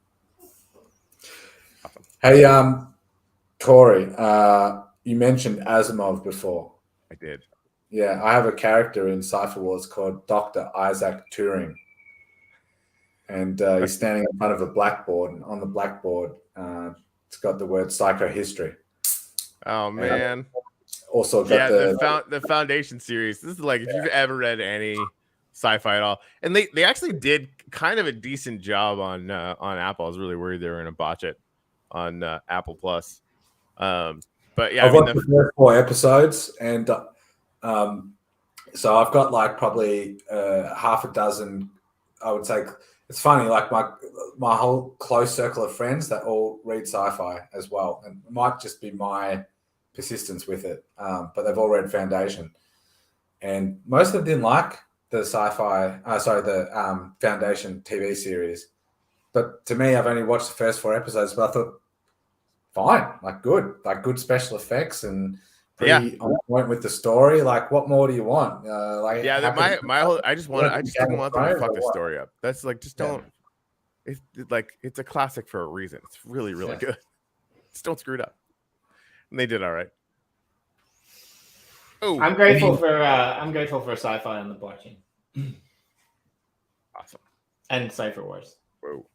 Awesome. Hey, Corey, you mentioned Asimov before. I did. Yeah, I have a character in Sifer Wars called Dr. Isaac Turing. And he's standing in front of a blackboard, and on the blackboard, it's got the word psychohistory. Oh man! Also got the Foundation series. This is like if you've ever read any sci-fi at all, and they actually did kind of a decent job on Apple. I was really worried they were going to botch it on Apple Plus. But yeah, I've watched the first 4 episodes, and so I've got like probably half a dozen. I would say. It's funny, like my whole close circle of friends that all read sci-fi as well, and it might just be my persistence with it, but they've all read Foundation, and most of them didn't like the the Foundation TV series. But to me, I've only watched the first 4 episodes, but I thought, fine, like good special effects and pretty on point with the story. Like, what more do you want? My whole I just didn't want them to fuck the story up. That's like just don't. It's a classic for a reason. It's really good. Just don't screw it up. And they did all right. Oh, I'm grateful for sci-fi on the blockchain. awesome. And Sifer Wars. Whoa.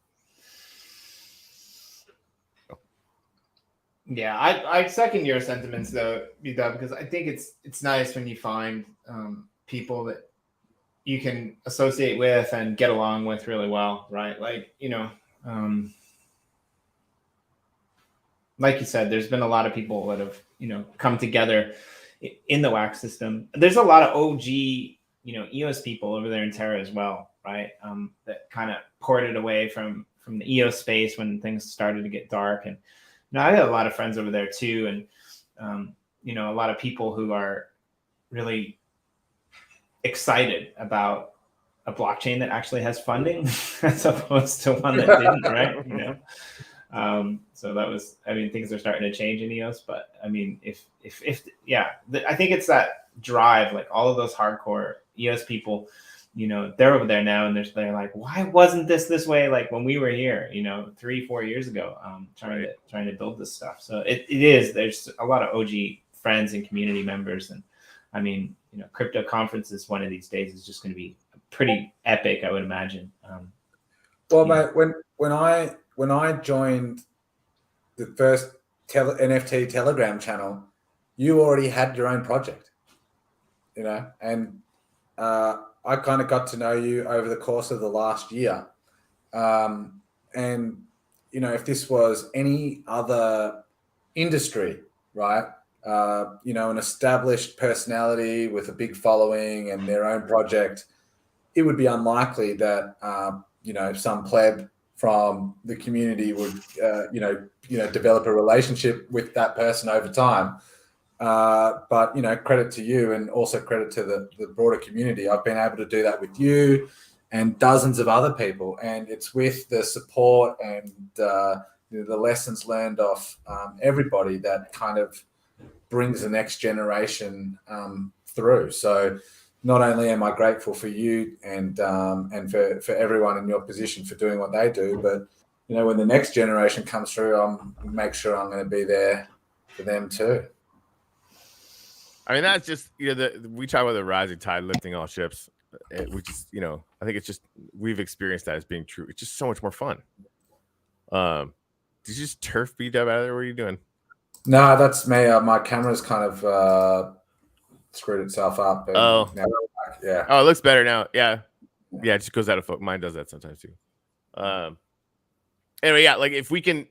Yeah, I second your sentiments though, B-Dub, because I think it's nice when you find people that you can associate with and get along with really well, right? Like, like you said, there's been a lot of people that have, come together in the wax system. There's a lot of OG, EOS people over there in Terra as well, right? That kind of ported away from the EOS space when things started to get dark. And I got a lot of friends over there too. And, a lot of people who are really excited about a blockchain that actually has funding as opposed to one that didn't, right? So that was, things are starting to change in EOS, but I think it's that drive, like all of those hardcore EOS people, they're over there now and they're like, why wasn't this way? Like when we were here, 3-4 years ago, trying to build this stuff. So it is, there's a lot of OG friends and community members. And crypto conferences one of these days is just going to be pretty epic, I would imagine. Mate, when I joined the first NFT Telegram channel, you already had your own project, and I kind of got to know you over the course of the last year. And, if this was any other industry, right, an established personality with a big following and their own project, it would be unlikely that, some pleb from the community would, develop a relationship with that person over time. But, credit to you and also credit to the broader community. I've been able to do that with you and dozens of other people. And it's with the support and the lessons learned off everybody that kind of brings the next generation through. So not only am I grateful for you and for everyone in your position for doing what they do, but when the next generation comes through, I'll make sure I'm going to be there for them too. That's just we talk about the rising tide lifting all ships, which is I think it's just we've experienced that as being true. It's just so much more fun. Did you just turf B-Dub out of there? What are you doing? No, that's me. My camera's kind of screwed itself up. Yeah. Oh, it looks better now. Yeah. It just goes out of focus. Mine does that sometimes too. Anyway, yeah, like if we can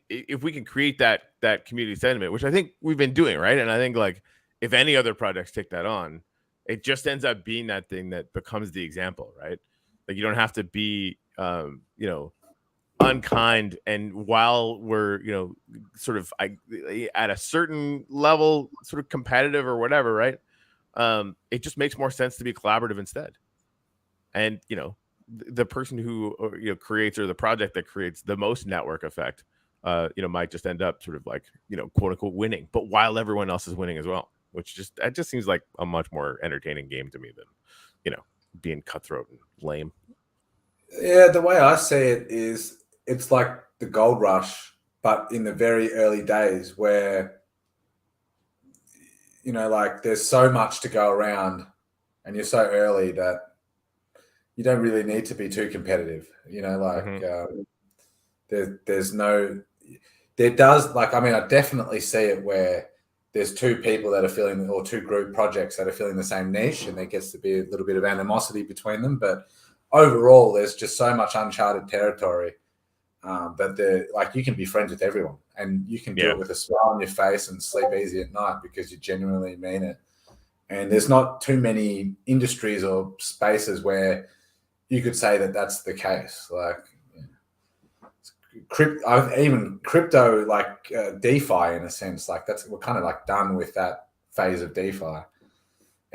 create that community sentiment, which I think we've been doing, right? And I think like if any other projects take that on, it just ends up being that thing that becomes the example, right? Like you don't have to be unkind, and while we're sort of at a certain level sort of competitive or whatever, right? It just makes more sense to be collaborative instead. And the person who creates, or the project that creates the most network effect might just end up sort of like quote unquote winning, but while everyone else is winning as well, which just seems like a much more entertaining game to me than being cutthroat and lame. Yeah, the way I see it is it's like the gold rush, but in the very early days where like there's so much to go around and you're so early that you don't really need to be too competitive, I definitely see it where there's two people that are feeling, or two group projects that are feeling the same niche, and there gets to be a little bit of animosity between them. But overall, there's just so much uncharted territory that you can be friends with everyone, and you can do it with a smile on your face and sleep easy at night because you genuinely mean it. And there's not too many industries or spaces where you could say that that's the case. Like even crypto, like DeFi in a sense, like we're kind of like done with that phase of DeFi.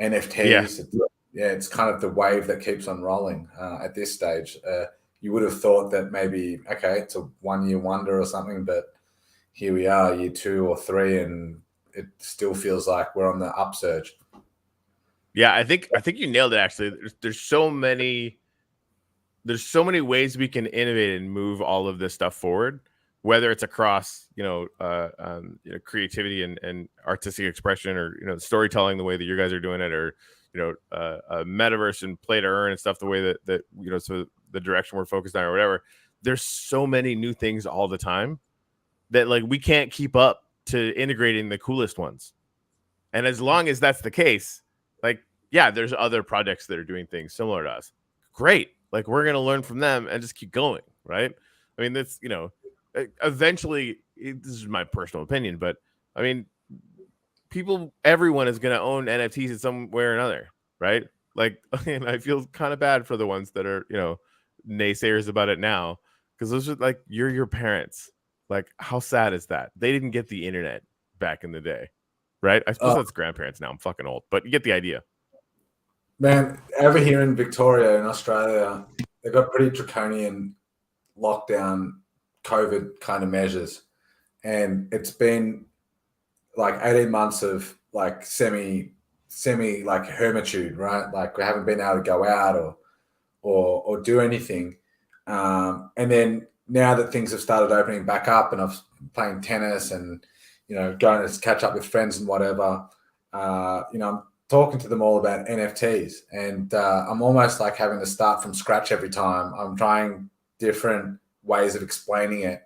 NFTs, it's kind of the wave that keeps on rolling at this stage. You would have thought that maybe, okay, it's a 1-year wonder or something, but here we are, year 2 or 3, and it still feels like we're on the upsurge. Yeah, I think you nailed it. Actually, there's so many ways we can innovate and move all of this stuff forward whether it's across, creativity and artistic expression, or, storytelling the way that you guys are doing it, or, metaverse and play to earn and stuff, the way that, so the direction we're focused on or whatever. There's so many new things all the time that like we can't keep up to integrating the coolest ones. And as long as that's the case, like, yeah, there's other projects that are doing things similar to us. Great. Like, we're going to learn from them and just keep going. Right. I mean, that's, eventually, this is my personal opinion, but I mean, everyone is going to own NFTs in some way or another. Right. Like, and I feel kind of bad for the ones that are, naysayers about it now, because those are like, you're your parents. Like, how sad is that? They didn't get the internet back in the day. Right. I suppose that's grandparents now. I'm fucking old, but you get the idea. Man, over here in Victoria, in Australia, they've got pretty draconian lockdown COVID kind of measures. And it's been like 18 months of like semi like hermitude, right? Like, we haven't been able to go out or do anything. And then now that things have started opening back up, and I've playing tennis and, going to catch up with friends and whatever, I'm talking to them all about NFTs, and I'm almost like having to start from scratch every time. I'm trying different ways of explaining it,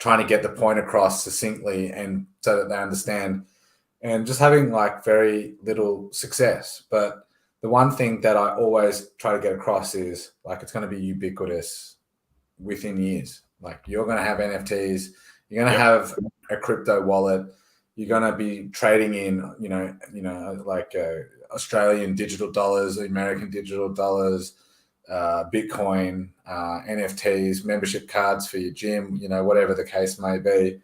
trying to get the point across succinctly and so that they understand, and just having like very little success. But the one thing that I always try to get across is like, it's going to be ubiquitous within years. Like, you're going to have NFTs, you're going to have a crypto wallet, you're going to be trading in, like Australian digital dollars, American digital dollars, Bitcoin, NFTs, membership cards for your gym, whatever the case may be.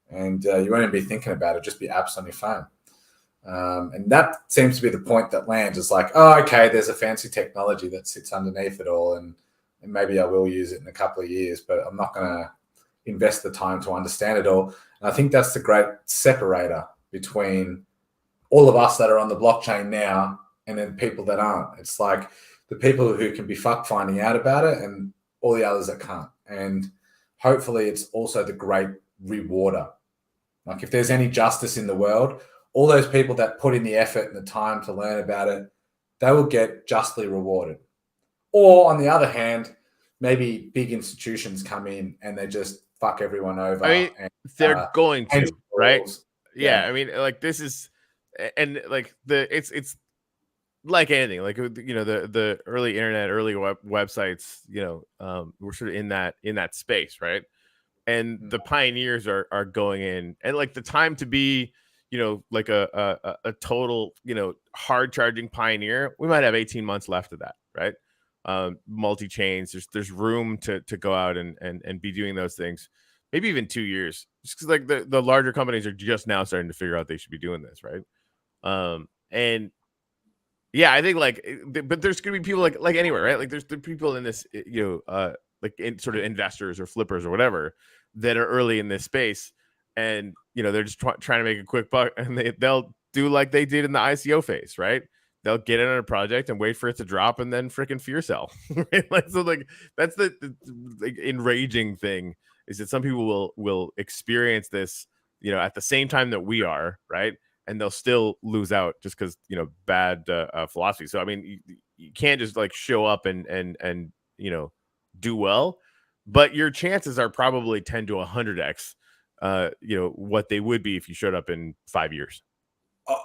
And you won't even be thinking about it, just be apps on your phone. And that seems to be the point that lands. It's like, oh, okay, there's a fancy technology that sits underneath it all, and maybe I will use it in a couple of years, but I'm not going to invest the time to understand it all. And I think that's the great separator between all of us that are on the blockchain now and then people that aren't. It's like the people who can be finding out about it, and all the others that can't. And hopefully it's also the great rewarder. Like, if there's any justice in the world, all those people that put in the effort and the time to learn about it, they will get justly rewarded. Or on the other hand, maybe big institutions come in and they just fuck everyone over. I mean, they're going to, right? Yeah. I mean, like, this is, and like it's like anything, like, the early internet, early websites, we're sort of in that space, right? And the pioneers are going in, and like the time to be, like a total, hard charging pioneer, we might have 18 months left of that, right? Multi-chains, there's room to go out and be doing those things, maybe even 2 years, just because like the larger companies are just now starting to figure out they should be doing this, right? And yeah, I think like, but there's gonna be people like anywhere, right? Like, there's the people in this, like in sort of investors or flippers or whatever that are early in this space, and they're just trying to make a quick buck, and they'll do like they did in the ICO phase, right? They'll get in on a project and wait for it to drop, and then freaking fear sell. Right? Like, so like that's the like enraging thing, is that some people will experience this, at the same time that we are, right? And they'll still lose out just because bad philosophy. So I mean, you can't just like show up and do well, but your chances are probably 10 to 100x what they would be if you showed up in 5 years.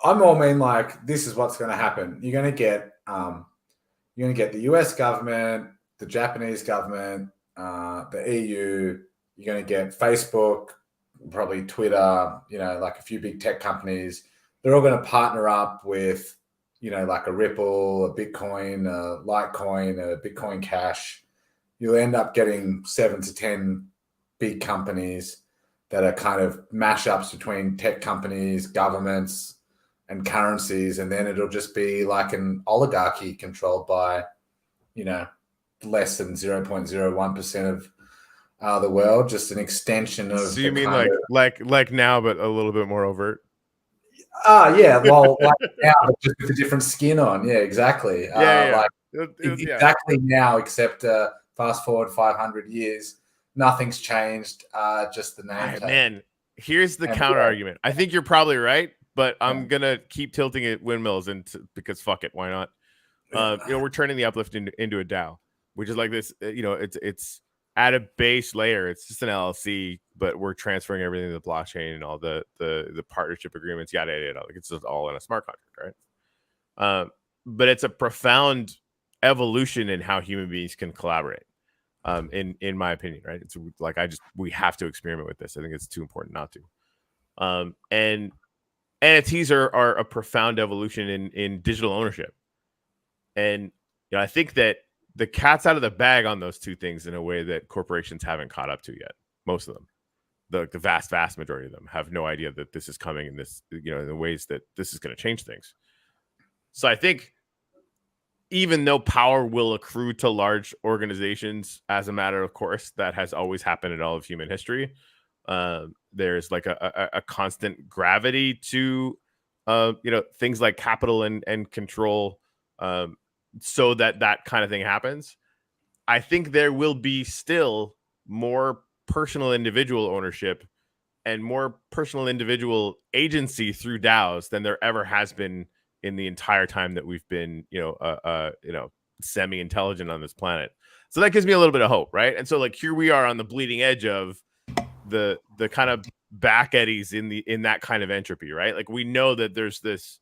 I more mean like, this is what's going to happen. You're going to get the US government, the Japanese government, the EU. You're going to get Facebook, probably Twitter. Like a few big tech companies. They're all going to partner up with, like a Ripple, a Bitcoin, a Litecoin, a Bitcoin Cash. You'll end up getting 7 to 10 big companies that are kind of mashups between tech companies, governments, and currencies, and then it'll just be like an oligarchy controlled by, less than 0.01% of the world, just an extension of. So you mean like now, but a little bit more overt? Yeah, well, like now, but just with a different skin on. Yeah, exactly. Yeah. Like exactly now, except fast forward 500 years. nothing's changed. Just the name tag. Man, here's the And counter yeah. argument. I think you're probably right, but I'm gonna keep tilting at windmills because fuck it, why not? We're turning the uplift into a DAO, which is like this. It's at a base layer. It's just an LLC, but we're transferring everything to the blockchain and all the partnership agreements, yada yada yada. Like it's just all in a smart contract, right? But it's a profound evolution in how human beings can collaborate. In my opinion, right? It's like we have to experiment with this. I think it's too important not to. And NFTs are a profound evolution in digital ownership. And I think that the cat's out of the bag on those two things in a way that corporations haven't caught up to yet. Most of them, the vast majority of them, have no idea that this is coming in this, in the ways that this is going to change things. So I think even though power will accrue to large organizations as a matter of course, that has always happened in all of human history. There's like a constant gravity to things like capital and control, so that kind of thing happens. I think there will be still more personal individual ownership and more personal individual agency through DAOs than there ever has been in the entire time that we've been, semi-intelligent on this planet. So that gives me a little bit of hope, right? And so like here we are on the bleeding edge of the kind of back eddies in that kind of entropy, right? Like we know that there's this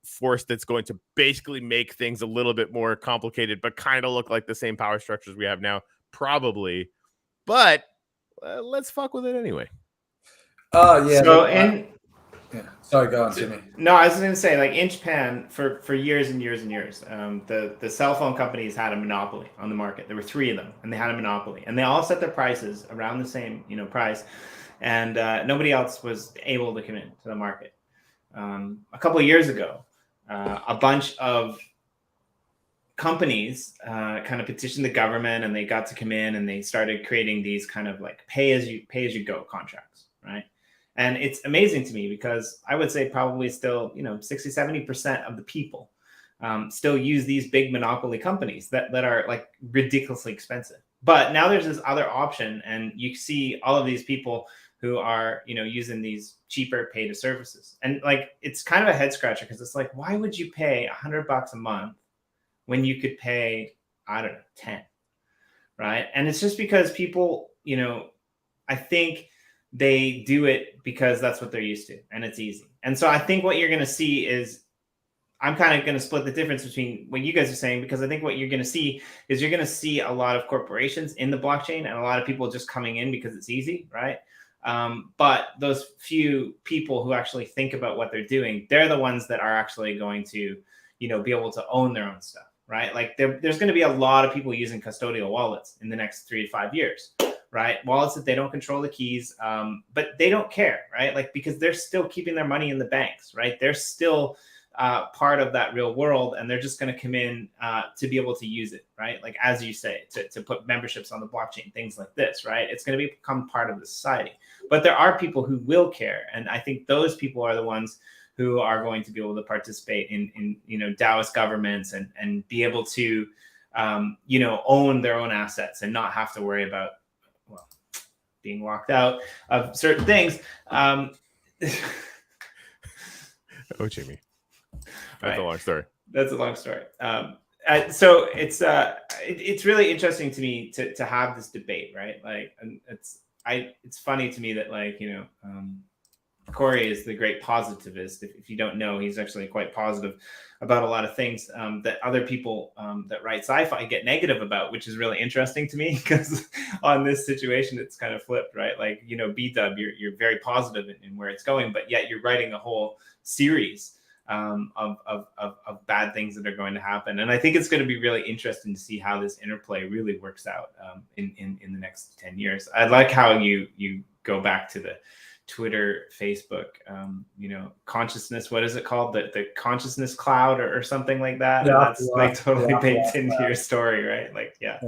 force that's going to basically make things a little bit more complicated, but kind of look like the same power structures we have now, probably. But let's fuck with it anyway. Oh yeah. So Sorry, go on, Jimmy. No, I was going to say, like in Japan, for years and years and years, the cell phone companies had a monopoly on the market. There were 3 of them, and they had a monopoly, and they all set their prices around the same, price, and nobody else was able to come into the market. A couple of years ago, a bunch of companies kind of petitioned the government, and they got to come in, and they started creating these kind of like pay as you go contracts, right? And it's amazing to me because I would say probably still, 60-70% of the people still use these big monopoly companies that are like ridiculously expensive. But now there's this other option, and you see all of these people who are, using these cheaper pay to services. And like, it's kind of a head scratcher because it's like, why would you pay $100 a month when you could pay, I don't know, 10, right? And it's just because people, I think they do it because that's what they're used to and it's easy. And so I think what you're going to see is, I'm kind of going to split the difference between what you guys are saying, because I think what you're going to see is you're going to see a lot of corporations in the blockchain and a lot of people just coming in because it's easy, right? But those few people who actually think about what they're doing, they're the ones that are actually going to, be able to own their own stuff, right? Like there's going to be a lot of people using custodial wallets in the next 3 to 5 years. Right? Wallets that they don't control the keys, but they don't care, right? Like, because they're still keeping their money in the banks, right? They're still part of that real world, and they're just going to come in to be able to use it, right? Like, as you say, to put memberships on the blockchain, things like this, right? It's going to become part of the society. But there are people who will care, and I think those people are the ones who are going to be able to participate in Daoist governments and be able to, own their own assets and not have to worry about being locked out of certain things. Oh, Jimmy, that's a long story. That's a long story. So it's really interesting to me to have this debate, right? Like, and it's funny to me that, like, Corey is the great positivist. If you don't know, he's actually quite positive about a lot of things that other people that write sci-fi get negative about, which is really interesting to me, because on this situation, it's kind of flipped, right? Like, B-Dub, you're very positive in where it's going, but yet you're writing a whole series of bad things that are going to happen. And I think it's going to be really interesting to see how this interplay really works out in the next 10 years. I like how you go back to the Twitter, Facebook, consciousness. What is it called? The consciousness cloud or something like that. Yeah, that's like totally baked into your story, right? Like, yeah.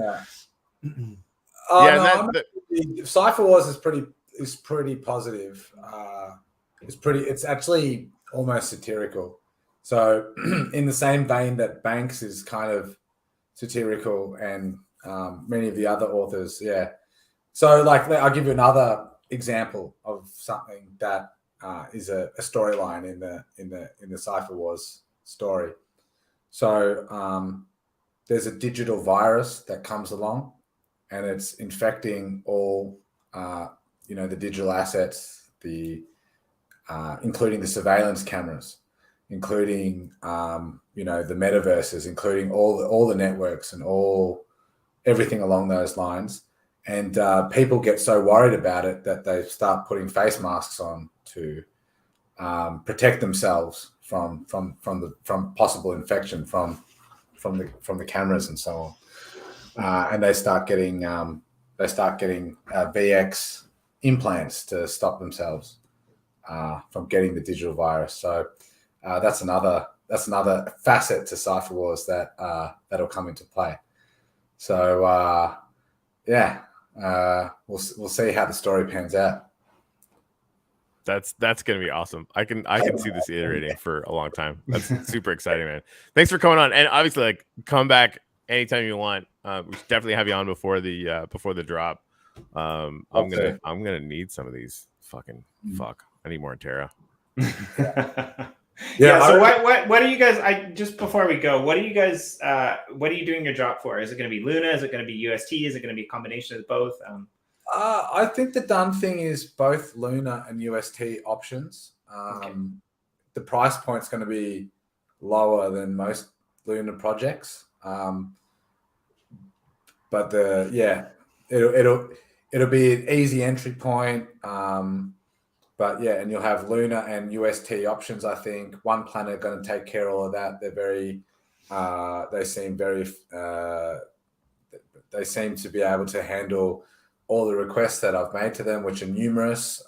Sifer Wars is pretty positive. It's actually almost satirical. So in the same vein that Banks is kind of satirical, and many of the other authors, So, like, I'll give you another example of something that is a storyline in the Sifer Wars story. So, there's a digital virus that comes along, and it's infecting all, the digital assets, including the surveillance cameras, including the metaverses, including all the networks and everything along those lines. And people get so worried about it that they start putting face masks on to protect themselves from possible infection from the cameras and so on. And they start getting VX implants to stop themselves from getting the digital virus. So that's another facet to Sifer Wars that'll come into play. So we'll see how the story pans out. That's gonna be awesome. I can see this iterating for a long time. That's super exciting, man. Thanks for coming on, and obviously, like, come back anytime you want. We should definitely have you on before the drop. I'm gonna need some of these. Fucking fuck. I need more in Terra. Yeah. So what are you guys? Just before we go, what are you guys? What are you doing your drop for? Is it going to be Luna? Is it going to be UST? Is it going to be a combination of both? I think the done thing is both Luna and UST options. Okay. The price point's going to be lower than most Luna projects, but it'll be an easy entry point. But yeah, and you'll have Luna and UST options. I think One Planet are going to take care of all of that. They're very, they seem to be able to handle all the requests that I've made to them, which are numerous,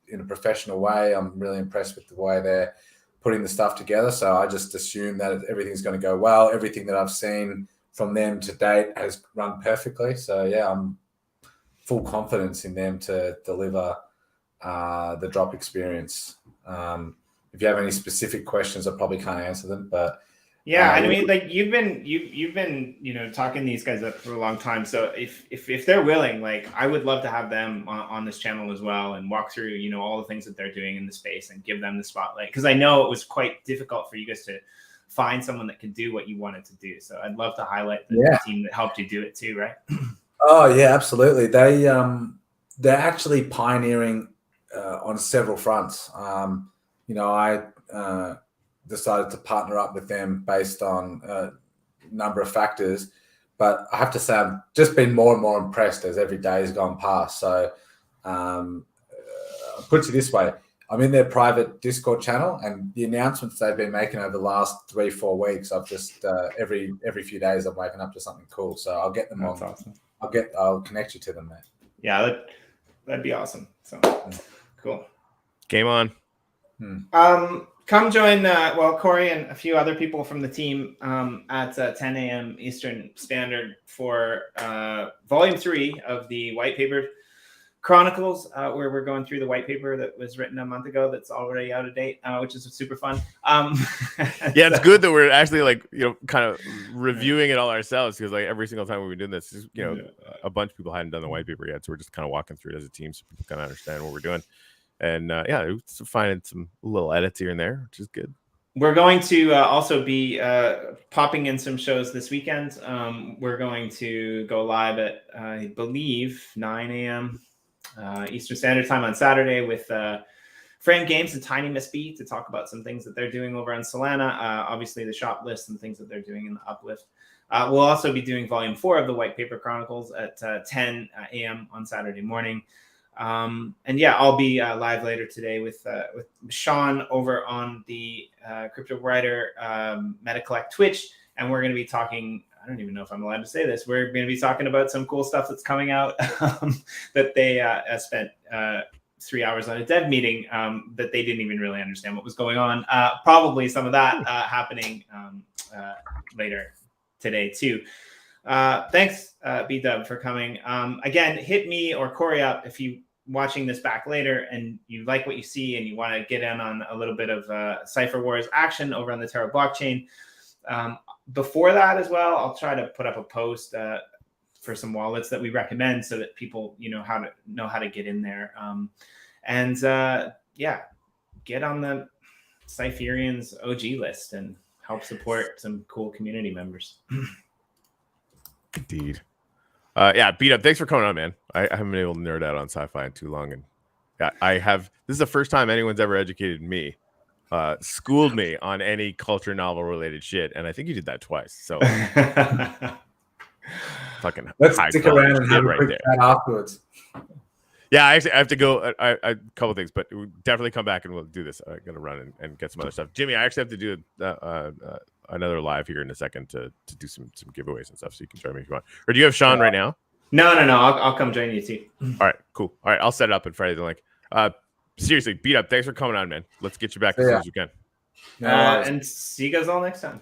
in a professional way. I'm really impressed with the way they're putting the stuff together. So I just assume that everything's going to go well. Everything that I've seen from them to date has run perfectly. So yeah, I'm full confidence in them to deliver the drop experience. If you have any specific questions, I probably can't answer them, but yeah, I mean, like, you've been talking these guys up for a long time. So if they're willing, like, I would love to have them on this channel as well and walk through all the things that they're doing in the space and give them the spotlight, because I know it was quite difficult for you guys to find someone that could do what you wanted to do. So I'd love to highlight the team that helped you do it too, right? Oh yeah, absolutely. They're actually pioneering on several fronts. I decided to partner up with them based on a number of factors, but I have to say I've just been more and more impressed as every day has gone past. So I'll put it this way: I'm in their private Discord channel, and the announcements they've been making over the last 3-4 weeks, I've just every few days I'm waking up to something cool. So I'll get them on. Awesome. I'll connect you to them, mate. Yeah, that'd be awesome. So cool. Game on. Come join Corey and a few other people from the team at 10 a.m. Eastern Standard for Volume 3 of the White Paper Chronicles, where we're going through the white paper that was written a month ago that's already out of date, which is super fun. Yeah, it's good that we're actually kind of reviewing it all ourselves, because like every single time we've been doing this, a bunch of people hadn't done the white paper yet, so we're just kind of walking through it as a team so people kind of understand what we're doing. And it's finding some little edits here and there, which is good. We're going to also be popping in some shows this weekend. We're going to go live at, I believe, 9 a.m. Eastern Standard Time on Saturday with Frame Games and Tiny Miss B to talk about some things that they're doing over on Solana. Obviously, the shop list and things that they're doing in the Uplift. We'll also be doing Volume 4 of the White Paper Chronicles at 10 a.m. on Saturday morning. I'll be live later today with Sean over on the Crypto Writer MetaCollect Twitch, and we're going to be talking. I don't even know if I'm allowed to say this. We're going to be talking about some cool stuff that's coming out that they spent 3 hours on a dev meeting that they didn't even really understand what was going on. Probably some of that happening later today too. Thanks, B-Dub, for coming. Again, hit me or Corey up if you watching this back later and you like what you see and you want to get in on a little bit of Sifer Wars action over on the Terra blockchain. Before that as well, I'll try to put up a post for some wallets that we recommend so that people know how to get in there. Get on the Cypherians OG list and help support some cool community members. Indeed. Beat Up, thanks for coming on, man. I haven't been able to nerd out on sci-fi in too long, and this is the first time anyone's ever educated me, schooled me on any culture novel related shit, and I think you did that twice. So fucking Let's high stick quality around and shit have a right quick there. chat afterwards. Yeah, actually, I have to go. A couple things, but we'll definitely come back and we'll do this. I'm gonna run and get some other stuff. Jimmy, I actually have to do another live here in a second to do some giveaways and stuff, so you can join me if you want. Or do you have Sean right now? No. I'll come join you too. All right, cool. All right, I'll set it up and Friday the link. Seriously, Beat Up, thanks for coming on, man. Let's get you back as soon as we can. No worries. And see you guys all next time.